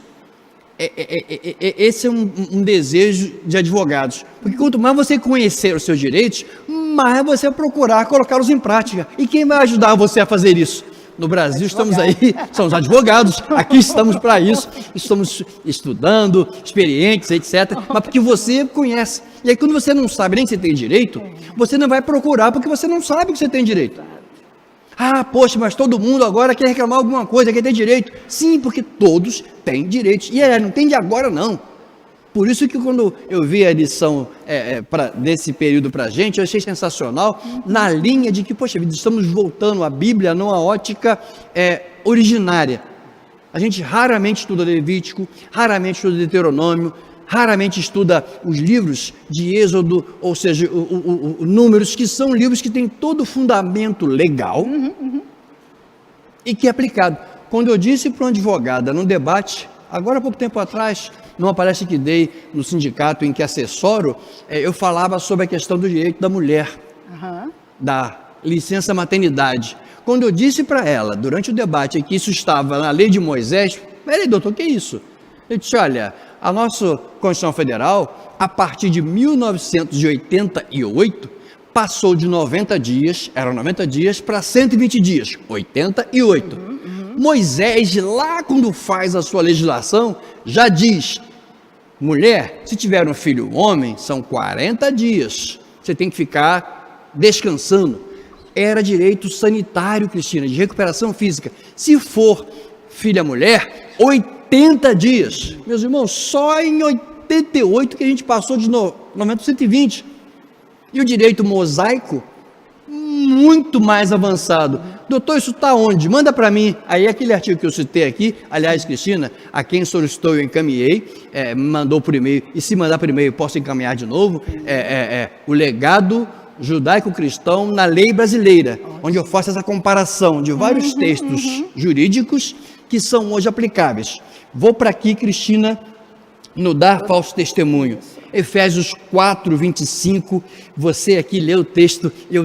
esse é um desejo de advogados, porque quanto mais você conhecer os seus direitos, mais você vai procurar colocá-los em prática. E quem vai ajudar você a fazer isso? no Brasil estamos aí, somos advogados, aqui estamos para isso, estamos estudando, experientes, etc. Mas porque você conhece. E aí quando você não sabe nem que você tem direito, você não vai procurar porque você não sabe que você tem direito. Ah, poxa, mas todo mundo agora quer reclamar alguma coisa, quer ter direito. Sim, porque todos têm direitos. E não tem de agora não. Por isso que quando eu vi a lição desse período para a gente, eu achei sensacional, na linha de que, poxa vida, estamos voltando à Bíblia numa ótica originária. A gente raramente estuda Levítico, raramente estuda Deuteronômio, raramente estuda os livros de Êxodo, ou seja, Números, que são livros que têm todo o fundamento legal e que é aplicado. Quando eu disse para uma advogada no debate, agora há pouco tempo atrás, numa palestra que dei no sindicato em que assessoro, eu falava sobre a questão do direito da mulher, da licença maternidade. Quando eu disse para ela, durante o debate, que isso estava na lei de Moisés, peraí, doutor, o que é isso? Eu disse, olha, a nossa Constituição Federal, a partir de 1988, passou de 90 dias, eram 90 dias, para 120 dias, 88. Moisés, lá quando faz a sua legislação, já diz, mulher, se tiver um filho homem, são 40 dias, você tem que ficar descansando. Era direito sanitário, Cristina, de recuperação física. Se for filha mulher, 80 dias. Meus irmãos, só em 88 que a gente passou de 90 para 120. E o direito mosaico, muito mais avançado. Doutor, isso está onde? Manda para mim. Aí aquele artigo que eu citei aqui, aliás, Cristina, a quem solicitou eu encaminhei, me mandou por e-mail, e se mandar por e-mail posso encaminhar de novo, o legado judaico-cristão na lei brasileira, onde eu faço essa comparação de vários textos jurídicos que são hoje aplicáveis. Vou para aqui, Cristina, no dar falso testemunho. Efésios 4, 25, você aqui lê o texto, eu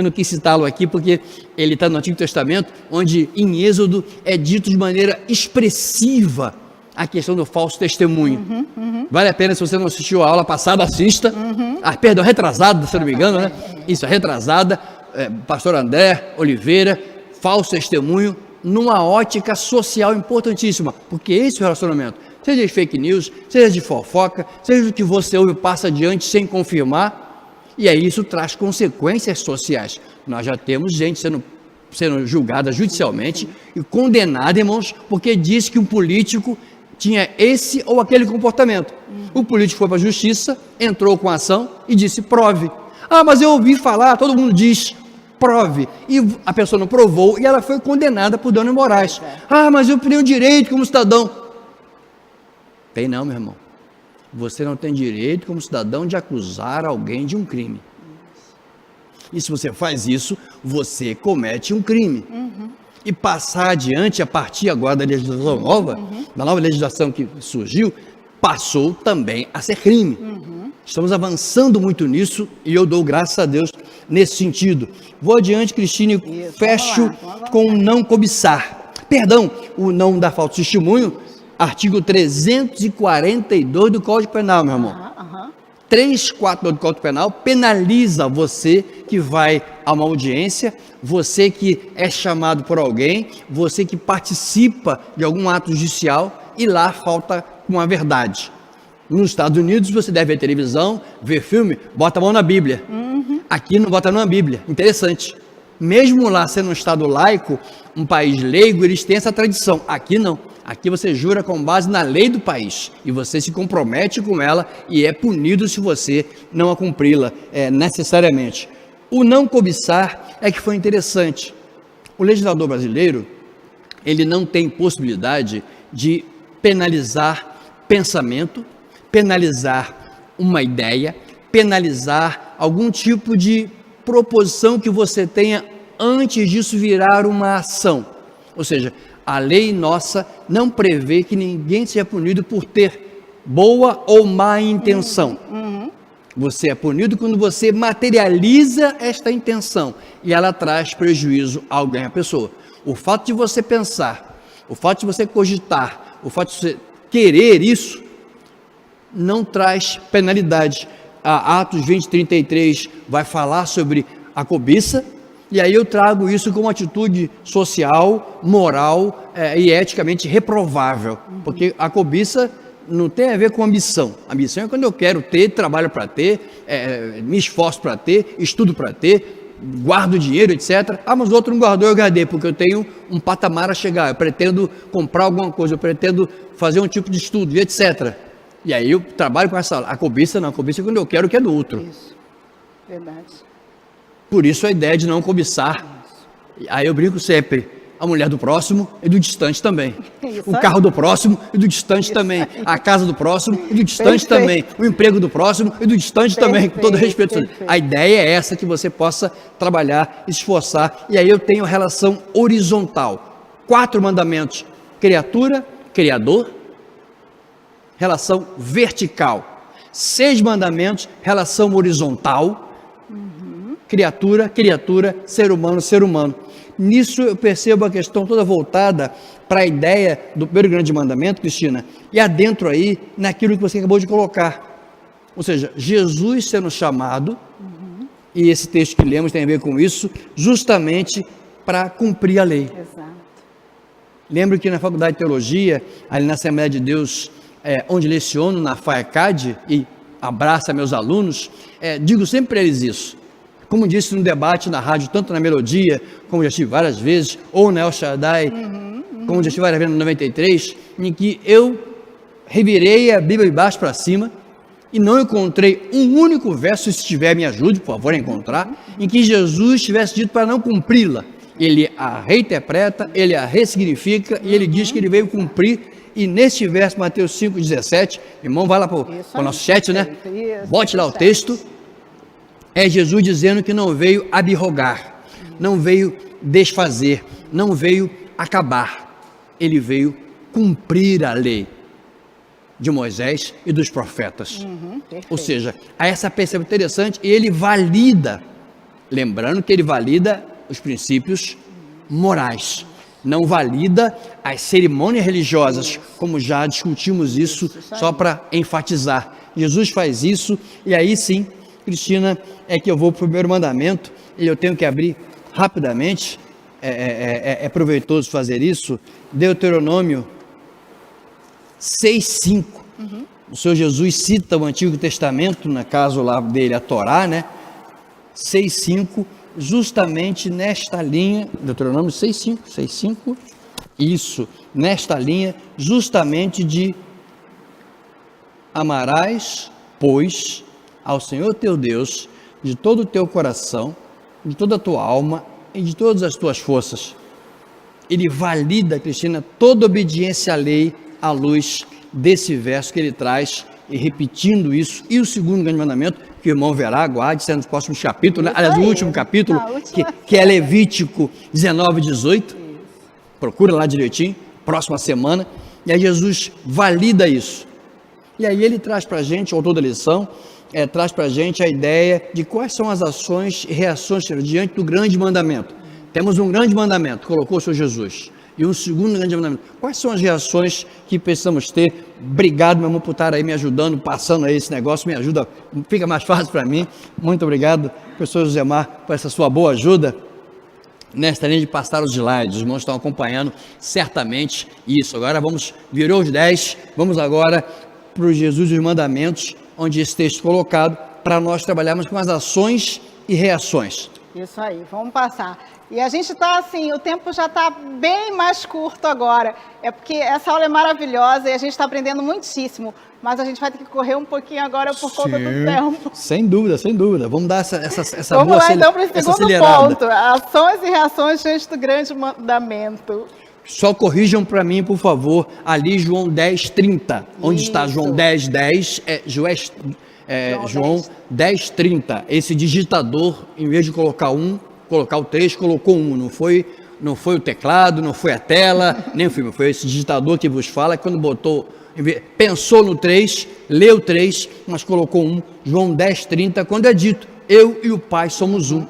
não quis citá-lo aqui porque ele está no Antigo Testamento, onde em Êxodo é dito de maneira expressiva a questão do falso testemunho. Vale a pena, se você não assistiu a aula passada, assista. Perdão, retrasada, se não me engano, né? Isso, retrasada, pastor André Oliveira, falso testemunho, numa ótica social importantíssima, porque esse é o relacionamento. Seja de fake news, seja de fofoca, seja do que você ouve e passa adiante sem confirmar, e aí isso traz consequências sociais. Nós já temos gente sendo julgada judicialmente e condenada, irmãos, porque disse que um político tinha esse ou aquele comportamento. O político foi para a justiça, entrou com a ação e disse, prove. Ah, mas eu ouvi falar, todo mundo diz, prove. E a pessoa não provou e ela foi condenada por danos morais. Ah, mas eu tenho direito como cidadão. Tem não, meu irmão. Você não tem direito como cidadão de acusar alguém de um crime. E se você faz isso, você comete um crime. E passar adiante, a partir agora da legislação nova, da nova legislação que surgiu, passou também a ser crime. Estamos avançando muito nisso e eu dou graças a Deus nesse sentido. Vou adiante, Cristina, e fecho com o não cobiçar. Perdão, o não dar falso testemunho, artigo 342 do Código Penal, meu irmão. 3.4 do Código Penal penaliza você que vai a uma audiência, você que é chamado por alguém, você que participa de algum ato judicial e lá falta com a verdade. Nos Estados Unidos você deve ver televisão, ver filme, bota a mão na Bíblia. Aqui não bota na Bíblia. Interessante. Mesmo lá sendo um estado laico, um país leigo, eles têm essa tradição. Aqui não. Aqui você jura com base na lei do país e você se compromete com ela e é punido se você não a cumpri-la necessariamente. O não cobiçar é que foi interessante. O legislador brasileiro, ele não tem possibilidade de penalizar pensamento, penalizar uma ideia, penalizar algum tipo de proposição que você tenha antes disso virar uma ação. Ou seja, a lei nossa não prevê que ninguém seja punido por ter boa ou má intenção. Você é punido quando você materializa esta intenção e ela traz prejuízo a alguém, a pessoa. O fato de você pensar, o fato de você cogitar, o fato de você querer isso, não traz penalidade. Atos 20, 33 vai falar sobre a cobiça, E aí eu trago isso como atitude social, moral e eticamente reprovável, porque a cobiça não tem a ver com ambição. A ambição é quando eu quero ter, trabalho para ter, me esforço para ter, estudo para ter, guardo dinheiro, etc. Ah, mas o outro não guardou, eu guardei, porque eu tenho um patamar a chegar, eu pretendo comprar alguma coisa, eu pretendo fazer um tipo de estudo, etc. E aí eu trabalho com essa... A cobiça não, a cobiça é quando eu quero o que é do outro. Isso, verdade. Por isso a ideia de não cobiçar. Aí eu brinco sempre, a mulher do próximo e do distante também. O carro do próximo e do distante também. A casa do próximo e do distante também. O emprego do próximo e do distante também, com todo respeito. A ideia é essa, que você possa trabalhar, esforçar. E aí eu tenho relação horizontal. 4 mandamentos: criatura, criador. Relação vertical. 6 mandamentos, relação horizontal. Criatura, criatura, ser humano, ser humano. Nisso eu percebo a questão toda voltada para a ideia do primeiro grande mandamento, Cristina, e adentro aí naquilo que você acabou de colocar. Ou seja, Jesus sendo chamado, e esse texto que lemos tem a ver com isso, justamente para cumprir a lei. Exato. Lembro que na faculdade de teologia, ali na Assembleia de Deus, onde leciono na FAECAD e abraço meus alunos, digo sempre para eles isso. Como disse no debate na rádio, tanto na Melodia, como já estive várias vezes, ou na El Shaddai, como já estive várias vezes no 93, em que eu revirei a Bíblia de baixo para cima e não encontrei um único verso, se tiver me ajude, por favor, a encontrar, em que Jesus tivesse dito para não cumpri-la. Ele a reinterpreta, ele a ressignifica e ele diz que ele veio cumprir. E neste verso, Mateus 5,17, irmão, vai lá para o nosso chat, né? Bote lá o texto. É Jesus dizendo que não veio abrogar, não veio desfazer, não veio acabar. Ele veio cumprir a lei de Moisés e dos profetas. Ou seja, há essa percepção interessante, e ele valida, lembrando que ele valida os princípios morais, não valida as cerimônias religiosas, como já discutimos isso, só para enfatizar. Jesus faz isso, e aí sim, Cristina, é que eu vou para o primeiro mandamento, e eu tenho que abrir rapidamente, é proveitoso fazer isso, Deuteronômio 6,5. O Senhor Jesus cita o Antigo Testamento, no caso lá dele, a Torá, né? 6,5, justamente nesta linha, Deuteronômio 6,5, isso, nesta linha, justamente de amarás, pois, ao Senhor teu Deus, de todo o teu coração, de toda a tua alma e de todas as tuas forças. Ele valida, Cristina, toda obediência à lei à luz desse verso que ele traz, e repetindo isso. E o segundo grande mandamento, que o irmão verá, aguarde, será nos próximos capítulos, aliás, no último capítulo, que é Levítico 19:18. Procura lá direitinho, próxima semana. E aí Jesus valida isso. E aí ele traz para a gente, o autor da lição, traz para a gente a ideia de quais são as ações e reações diante do grande mandamento. Temos um grande mandamento, colocou o Senhor Jesus, e um segundo grande mandamento. Quais são as reações que precisamos ter? Obrigado, meu irmão, por estar aí me ajudando, passando aí esse negócio, me ajuda, fica mais fácil para mim. Muito obrigado, professor Josemar, por essa sua boa ajuda nesta linha de passar os slides. Os irmãos estão acompanhando certamente isso. Agora virou os 10, vamos agora para o Jesus e os mandamentos, onde esse texto é colocado, para nós trabalharmos com as ações e reações. Isso aí, vamos passar. E a gente está assim, o tempo já está bem mais curto agora. É porque essa aula é maravilhosa e a gente está aprendendo muitíssimo. Mas a gente vai ter que correr um pouquinho agora por conta do tempo. Sem dúvida, sem dúvida. Vamos dar essa vamos boa lá, então, para o segundo acelerada. ponto. Ações e reações diante do grande mandamento. Só corrijam para mim, por favor, ali João 10:30. Onde está João 10:10, João 10:30. Esse digitador, em vez de colocar o 3, colocou 1. Não foi o teclado, não foi a tela, nem o filme. Foi esse digitador que vos fala, que quando pensou no 3, leu 3, mas colocou 1. João 10:30, quando é dito, eu e o Pai somos um.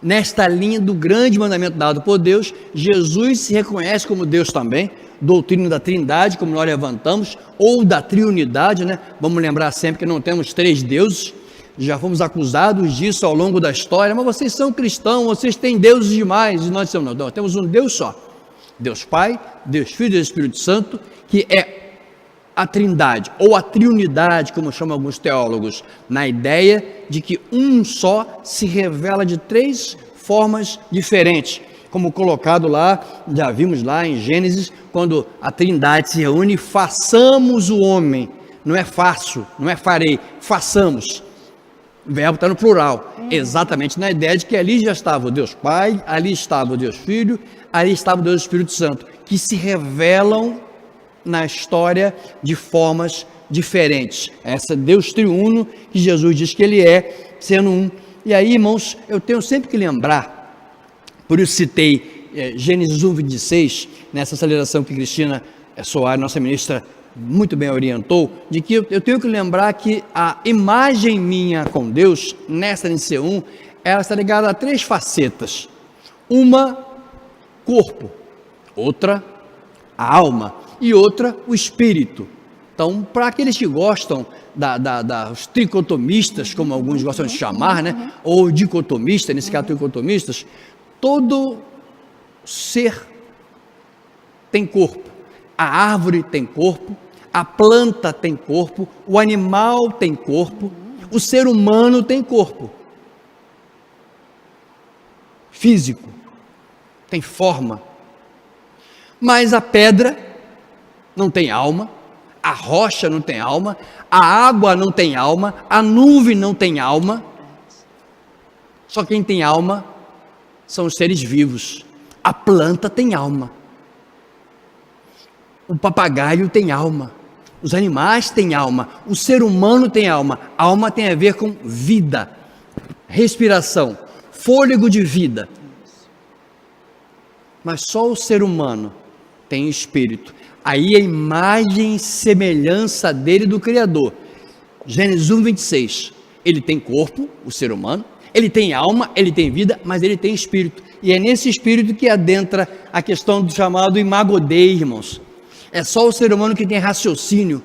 Nesta linha do grande mandamento dado por Deus, Jesus se reconhece como Deus também, doutrina da Trindade, como nós levantamos, ou da Triunidade, né? Vamos lembrar sempre que não temos 3 deuses, já fomos acusados disso ao longo da história, mas vocês são cristãos, vocês têm deuses demais, e nós dissemos, não, temos um Deus só, Deus Pai, Deus Filho e Deus Espírito Santo, que é a trindade, ou a triunidade, como chamam alguns teólogos, na ideia de que um só se revela de 3 formas diferentes, como colocado lá, já vimos lá em Gênesis, quando a trindade se reúne, façamos o homem, não é faço, não é farei, façamos, o verbo está no plural, exatamente na ideia de que ali já estava o Deus Pai, ali estava o Deus Filho, ali estava o Deus Espírito Santo, que se revelam na história de formas diferentes. Essa Deus triuno que Jesus diz que ele é, sendo um. E aí, irmãos, eu tenho sempre que lembrar, por isso citei Gênesis 1:26, nessa aceleração que Cristina Soares, nossa ministra, muito bem orientou, de que eu tenho que lembrar que a imagem minha com Deus, nessa NC1, ela está ligada a 3 facetas. Uma, corpo. Outra, a alma. E outra, o espírito. Então, para aqueles que gostam os tricotomistas, como alguns gostam de chamar, né? Ou dicotomistas, nesse caso tricotomistas, todo ser tem corpo. A árvore tem corpo, a planta tem corpo, o animal tem corpo, o ser humano tem corpo. Físico, tem forma. Mas a pedra não tem alma, a rocha não tem alma, a água não tem alma, a nuvem não tem alma. Só quem tem alma são os seres vivos. A planta tem alma. O papagaio tem alma. Os animais têm alma. O ser humano tem alma. A alma tem a ver com vida, respiração, fôlego de vida. Mas só o ser humano tem espírito. Aí a imagem e semelhança dele do Criador. Gênesis 1:26. Ele tem corpo, o ser humano, ele tem alma, ele tem vida, mas ele tem espírito. E é nesse espírito que adentra a questão do chamado imago Dei, irmãos. É só o ser humano que tem raciocínio,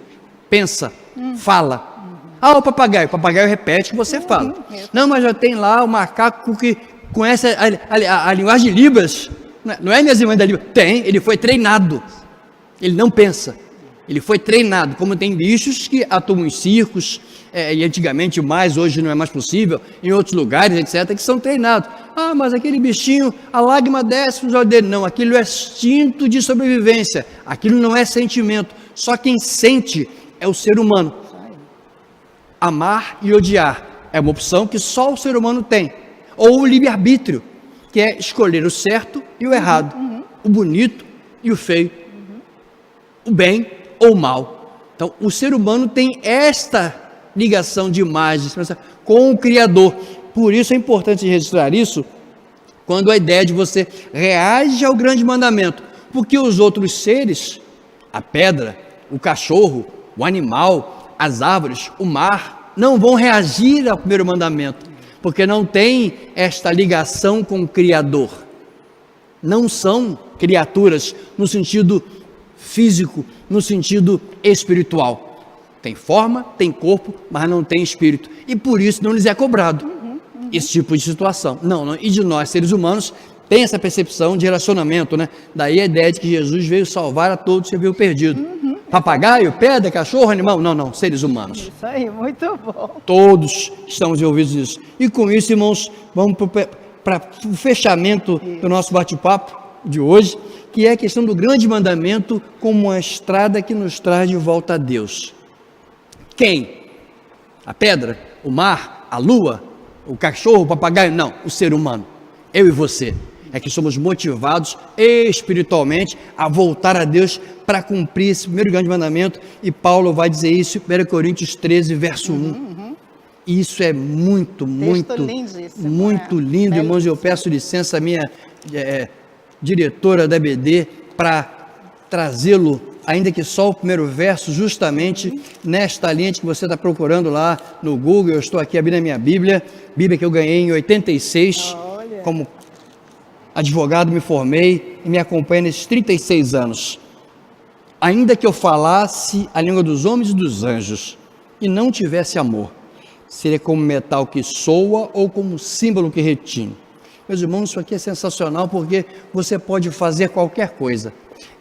pensa, fala. Ah, o papagaio repete o que você fala. Não, mas já tem lá o macaco que conhece a linguagem de Libras. Não é minhas irmãs da Libras. Tem, ele foi treinado. Ele não pensa, ele foi treinado, como tem bichos que atuam em circos, e antigamente mais, hoje não é mais possível, em outros lugares, etc., que são treinados. Ah, mas aquele bichinho, a lágrima desce nos olhos dele. Não, aquilo é instinto de sobrevivência, aquilo não é sentimento, só quem sente é o ser humano. Amar e odiar é uma opção que só o ser humano tem, ou o livre-arbítrio, que é escolher o certo e o errado, o bonito e o feio, o bem ou o mal. Então, o ser humano tem esta ligação de imagens com o Criador. Por isso é importante registrar isso quando a ideia de você reage ao grande mandamento, porque os outros seres, a pedra, o cachorro, o animal, as árvores, o mar, não vão reagir ao primeiro mandamento, porque não tem esta ligação com o Criador. Não são criaturas no sentido físico, no sentido espiritual. Tem forma, tem corpo, mas não tem espírito. E por isso não lhes é cobrado esse tipo de situação. Não. E de nós, seres humanos, tem essa percepção de relacionamento, né? Daí a ideia de que Jesus veio salvar a todos que haviam perdido. Papagaio, pedra, cachorro, animal? Não, seres humanos. Isso aí, muito bom. Todos estamos envolvidos nisso. E com isso, irmãos, vamos para o fechamento do nosso bate-papo de hoje, que é a questão do grande mandamento como uma estrada que nos traz de volta a Deus. Quem? A pedra? O mar? A lua? O cachorro? O papagaio? Não, o ser humano. Eu e você. É que somos motivados espiritualmente a voltar a Deus para cumprir esse primeiro grande mandamento, e Paulo vai dizer isso em 1 Coríntios 13, verso 1. Isso é muito lindo, irmãos. Eu peço licença à minha diretora da EBD para trazê-lo, ainda que só o primeiro verso, justamente nesta linha que você está procurando lá no Google. Eu estou aqui abrindo a minha Bíblia que eu ganhei em 86, como advogado me formei e me acompanha nesses 36 anos. Ainda que eu falasse a língua dos homens e dos anjos e não tivesse amor, Seria como metal que soa ou como símbolo que retine? Meus irmãos, isso aqui é sensacional porque você pode fazer qualquer coisa.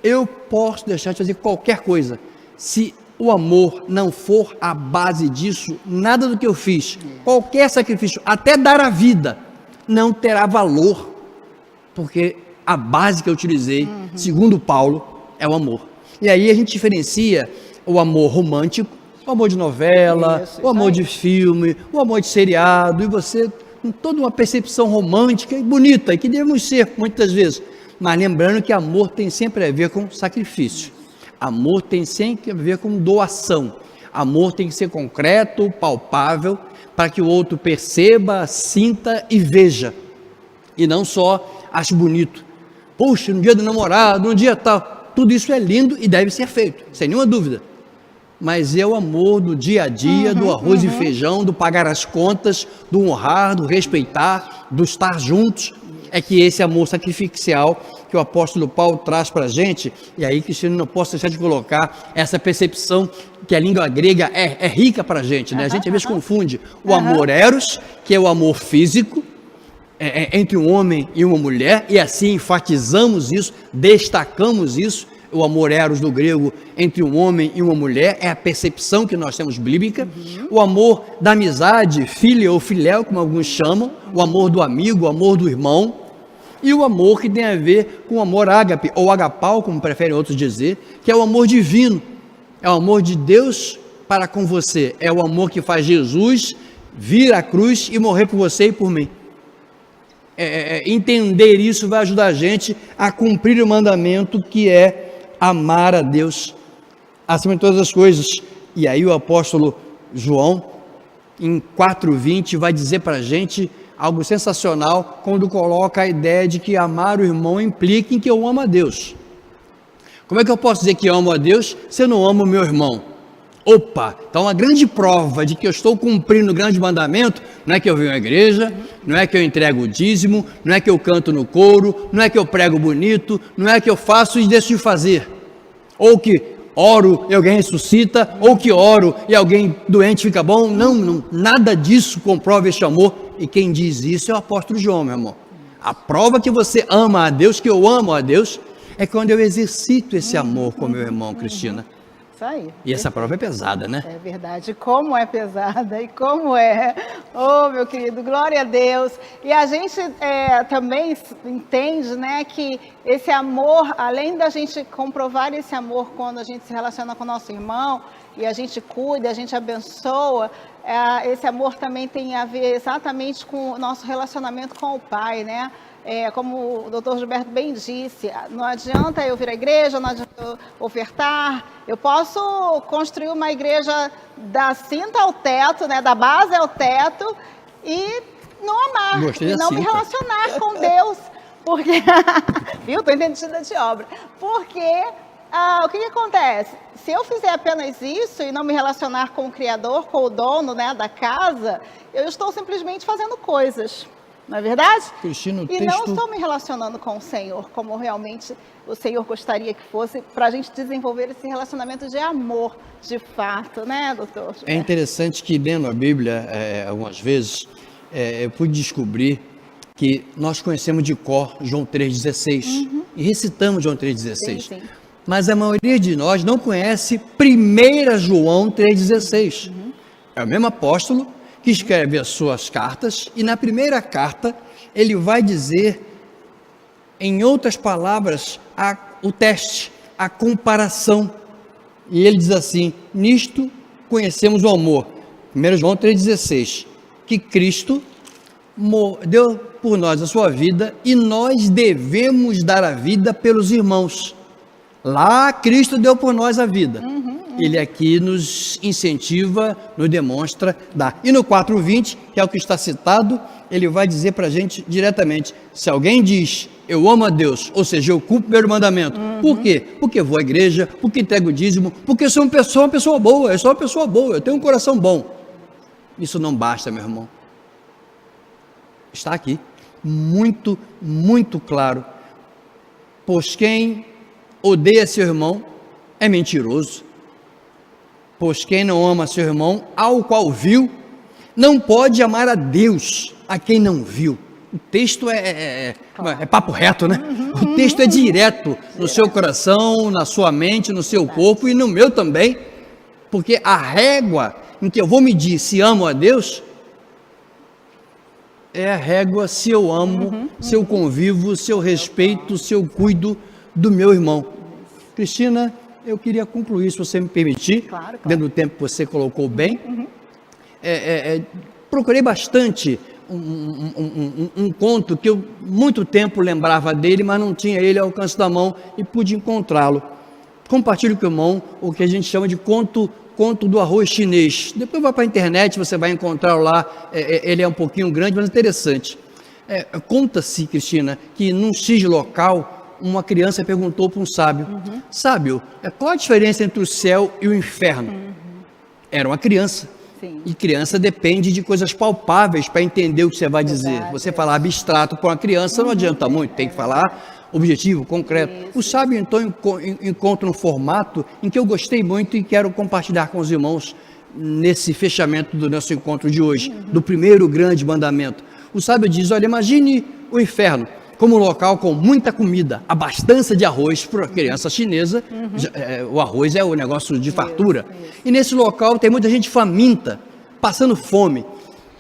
Eu posso deixar de fazer qualquer coisa. Se o amor não for a base disso, nada do que eu fiz, qualquer sacrifício, até dar a vida, não terá valor. Porque a base que eu utilizei, segundo Paulo, é o amor. E aí a gente diferencia o amor romântico, o amor de novela, o amor de filme, o amor de seriado, e você com toda uma percepção romântica e bonita, e que devemos ser muitas vezes. Mas lembrando que amor tem sempre a ver com sacrifício. Amor tem sempre a ver com doação. Amor tem que ser concreto, palpável, para que o outro perceba, sinta e veja. E não só ache bonito. Puxa, no dia do namorado, no dia tal. Tudo isso é lindo e deve ser feito, sem nenhuma dúvida. Mas é o amor do dia a dia, do arroz e feijão, do pagar as contas, do honrar, do respeitar, do estar juntos. É que esse amor sacrificial que o apóstolo Paulo traz para a gente, e aí, Cristiano, não posso deixar de colocar essa percepção que a língua grega é rica para a gente, né? A gente às vezes confunde o amor eros, que é o amor físico, entre um homem e uma mulher, e assim enfatizamos isso, destacamos isso. O amor eros do grego entre um homem e uma mulher é a percepção que nós temos bíblica. O amor da amizade, filia ou filéu, como alguns chamam, o amor do amigo, o amor do irmão, e o amor que tem a ver com o amor ágape ou agapau, como preferem outros dizer, que é o amor divino, é o amor de Deus para com você, é o amor que faz Jesus vir à cruz e morrer por você e por mim. Entender isso vai ajudar a gente a cumprir o mandamento que é amar a Deus acima de todas as coisas. E aí o apóstolo João, em 4:20, vai dizer para a gente algo sensacional, quando coloca a ideia de que amar o irmão implica em que eu amo a Deus. Como é que eu posso dizer que eu amo a Deus se eu não amo o meu irmão? Opa, então uma grande prova de que eu estou cumprindo o grande mandamento, não é que eu venho à igreja, não é que eu entrego o dízimo, não é que eu canto no coro, não é que eu prego bonito, não é que eu faço e deixo de fazer, ou que oro e alguém ressuscita, ou que oro e alguém doente fica bom. Não, nada disso comprova este amor, e quem diz isso é o apóstolo João, meu amor. A prova que você ama a Deus, que eu amo a Deus, é quando eu exercito esse amor com meu irmão, Cristina. Aí. E essa prova é pesada, né? É verdade, como é pesada e como é. Oh, meu querido, glória a Deus. E a gente também entende, né, que esse amor, além da gente comprovar esse amor quando a gente se relaciona com o nosso irmão, e a gente cuida, a gente abençoa, esse amor também tem a ver exatamente com o nosso relacionamento com o Pai, né? Como o doutor Gilberto bem disse, não adianta eu vir à igreja, não adianta eu ofertar, eu posso construir uma igreja da cinta ao teto, né, da base ao teto, e não amar, e não me relacionar com Deus, porque, viu, estou entendida de obra, porque o que acontece? Se eu fizer apenas isso e não me relacionar com o Criador, com o dono, né, da casa, eu estou simplesmente fazendo coisas. Não é verdade? Cristina, não estou me relacionando com o Senhor como realmente o Senhor gostaria que fosse, para a gente desenvolver esse relacionamento de amor, de fato, né, doutor? É interessante que lendo a Bíblia, algumas vezes, eu pude descobrir que nós conhecemos de cor João 3,16 e recitamos João 3,16. Sim. Mas a maioria de nós não conhece 1 João 3,16. É o mesmo apóstolo que escreve as suas cartas, e na primeira carta ele vai dizer, em outras palavras, o teste, a comparação, e ele diz assim: nisto conhecemos o amor, 1 João 3,16, que Cristo deu por nós a sua vida, e nós devemos dar a vida pelos irmãos. Lá Cristo deu por nós a vida. Ele aqui nos incentiva, nos demonstra, dá. E no 4:20, que é o que está citado, ele vai dizer para a gente diretamente: se alguém diz, eu amo a Deus, ou seja, eu cumpro o meu mandamento. Por quê? Porque vou à igreja, porque entrego o dízimo, porque sou uma pessoa boa, eu sou uma pessoa boa, eu tenho um coração bom. Isso não basta, meu irmão. Está aqui, muito, muito claro. Pois quem odeia seu irmão é mentiroso. Pois quem não ama seu irmão, ao qual viu, não pode amar a Deus a quem não viu. O texto é papo reto, né? O texto é direto no seu coração, na sua mente, no seu corpo e no meu também, porque a régua em que eu vou medir se amo a Deus é a régua se eu amo, se eu convivo, se eu respeito, se eu cuido do meu irmão. Cristina, eu queria concluir, se você me permitir, claro. Dentro do tempo que você colocou bem. Procurei bastante um conto que eu muito tempo lembrava dele, mas não tinha ele ao alcance da mão e pude encontrá-lo. Compartilho com o irmão o que a gente chama de conto do arroz chinês. Depois vai para a internet, você vai encontrar lá, ele é um pouquinho grande, mas interessante. Conta-se, Cristina, que num X local, uma criança perguntou para um sábio, sábio, qual a diferença entre o céu e o inferno? Era uma criança. Sim. E criança depende de coisas palpáveis para entender o que você vai dizer. Você falar abstrato para uma criança não adianta muito, tem que falar objetivo, concreto. Isso. O sábio então encontra um formato em que eu gostei muito e quero compartilhar com os irmãos nesse fechamento do nosso encontro de hoje, do primeiro grande mandamento. O sábio diz, olha, imagine o inferno como um local com muita comida, abastança de arroz para a criança chinesa. O arroz é o negócio de fartura. Isso. E nesse local tem muita gente faminta, passando fome.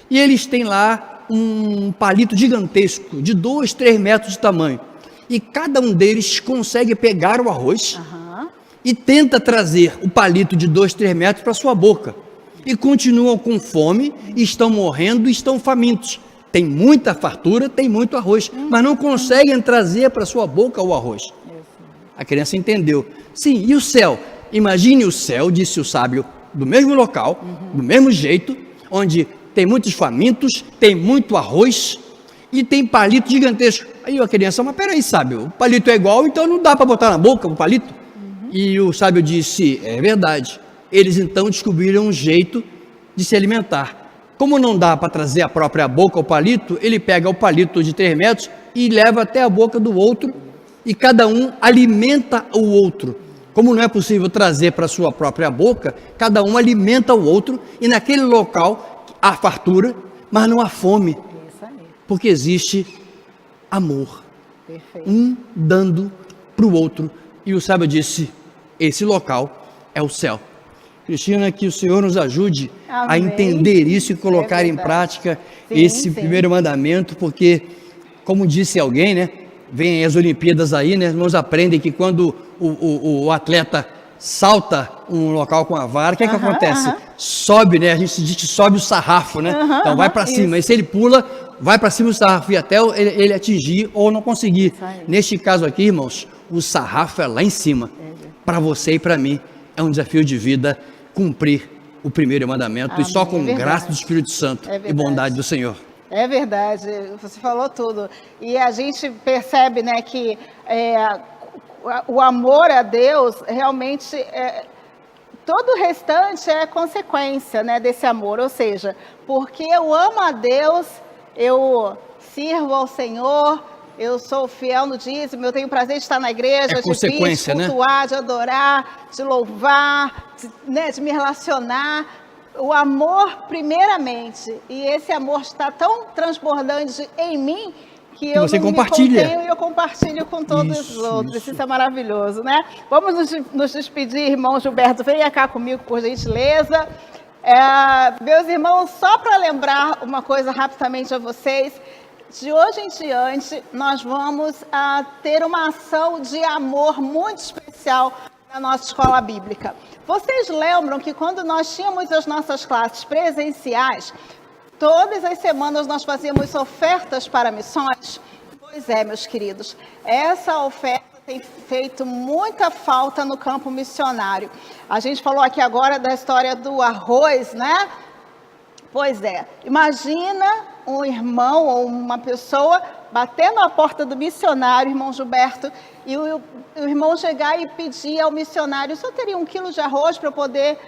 E eles têm lá um palito gigantesco, de 2, 3 metros de tamanho. E cada um deles consegue pegar o arroz e tenta trazer o palito de 2, 3 metros para sua boca. E continuam com fome, estão morrendo e estão famintos. Tem muita fartura, tem muito arroz, mas não conseguem trazer para sua boca o arroz. A criança entendeu. Sim, e o céu? Imagine o céu, disse o sábio, do mesmo local, do mesmo jeito, onde tem muitos famintos, tem muito arroz e tem palito gigantesco. Aí a criança, mas peraí, sábio, o palito é igual, então não dá para botar na boca o palito? E o sábio disse, é verdade. Eles então descobriram um jeito de se alimentar. Como não dá para trazer a própria boca o palito, ele pega o palito de 3 metros e leva até a boca do outro e cada um alimenta o outro. Como não é possível trazer para a sua própria boca, cada um alimenta o outro e naquele local há fartura, mas não há fome, porque existe amor. Perfeito. Um dando para o outro. E o sábio disse, esse local é o céu. Cristina, que o Senhor nos ajude a entender isso e colocar em prática esse primeiro mandamento, porque, como disse alguém, né, vem as Olimpíadas aí, né, nós aprendem que quando o atleta salta um local com a vara, o que é que acontece? Sobe, né, a gente diz que sobe o sarrafo, né, então vai para cima, e se ele pula, vai para cima do sarrafo e até ele atingir ou não conseguir. Neste caso aqui, irmãos, o sarrafo é lá em cima, para você e para mim, é um desafio de vida cumprir o primeiro mandamento. Amém. E só com graça do Espírito Santo e bondade do Senhor. É verdade, você falou tudo. E a gente percebe, né, que o amor a Deus realmente todo o restante é consequência, né, desse amor. Ou seja, porque eu amo a Deus, eu sirvo ao Senhor, eu sou fiel no dízimo, eu tenho prazer de estar na igreja, de vir, de cultuar, de adorar, de louvar, de me relacionar. O amor, primeiramente, e esse amor está tão transbordante em mim que eu você não compartilha. Me contenho e eu compartilho com todos os outros. Isso é maravilhoso, né? Vamos nos despedir, irmão Gilberto. Venha cá comigo, por gentileza. Meus irmãos, só para lembrar uma coisa rapidamente a vocês, de hoje em diante, nós vamos ter uma ação de amor muito especial na nossa escola bíblica. Vocês lembram que quando nós tínhamos as nossas classes presenciais, todas as semanas nós fazíamos ofertas para missões? Pois é, meus queridos, essa oferta tem feito muita falta no campo missionário. A gente falou aqui agora da história do arroz, né? Pois é, imagina um irmão ou uma pessoa batendo a porta do missionário, irmão Gilberto, e o irmão chegar e pedir ao missionário, só teria 1 quilo de arroz para eu poder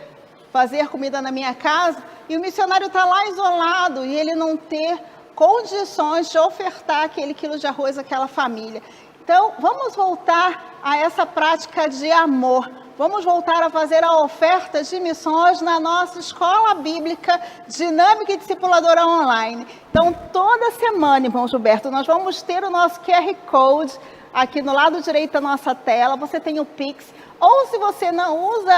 fazer comida na minha casa? E o missionário está lá isolado e ele não ter condições de ofertar aquele quilo de arroz àquela família. Então, vamos voltar a essa prática de amor. vamos voltar a fazer a oferta de missões na nossa Escola Bíblica Dinâmica e Discipuladora Online. Então, toda semana, irmão Gilberto, nós vamos ter o nosso QR Code aqui no lado direito da nossa tela. Você tem o Pix. Ou se você não usa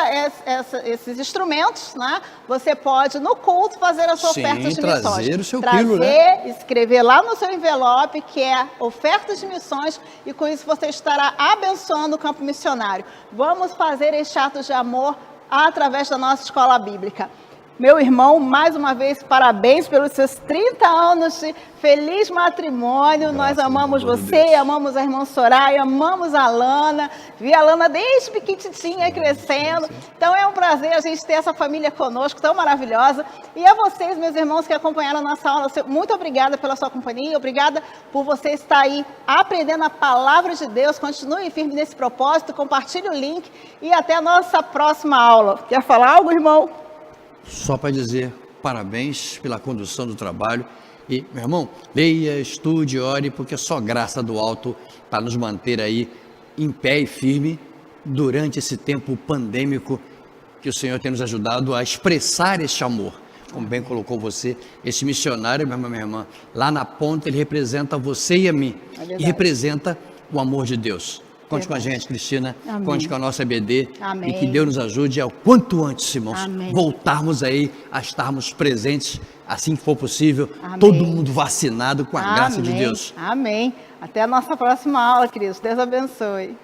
esses instrumentos, né, você pode, no culto, fazer a sua oferta de missões. Trazer o seu quilo, né? Escrever lá no seu envelope, que é oferta de missões, e com isso você estará abençoando o campo missionário. Vamos fazer este ato de amor através da nossa escola bíblica. Meu irmão, mais uma vez, parabéns pelos seus 30 anos de feliz matrimônio. Nós amamos você, amamos a irmã Soraya, amamos a Lana. Vi a Lana desde pequititinha crescendo. Então é um prazer a gente ter essa família conosco, tão maravilhosa. E a vocês, meus irmãos, que acompanharam a nossa aula, muito obrigada pela sua companhia, obrigada por você estar aí aprendendo a palavra de Deus. Continue firme nesse propósito, compartilhe o link e até a nossa próxima aula. Quer falar algo, irmão? Só para dizer parabéns pela condução do trabalho e, meu irmão, leia, estude, ore, porque é só graça do alto para nos manter aí em pé e firme durante esse tempo pandêmico que o Senhor tem nos ajudado a expressar este amor. Como bem colocou você, esse missionário, minha irmã, lá na ponta ele representa você e a mim, e representa o amor de Deus. Conte com a gente, Cristina. Amém. Conte com a nossa EBD. Amém. E que Deus nos ajude ao quanto antes, irmãos, amém, voltarmos aí a estarmos presentes, assim que for possível, amém, todo mundo vacinado com a graça de Deus. Amém. Até a nossa próxima aula, queridos. Deus abençoe.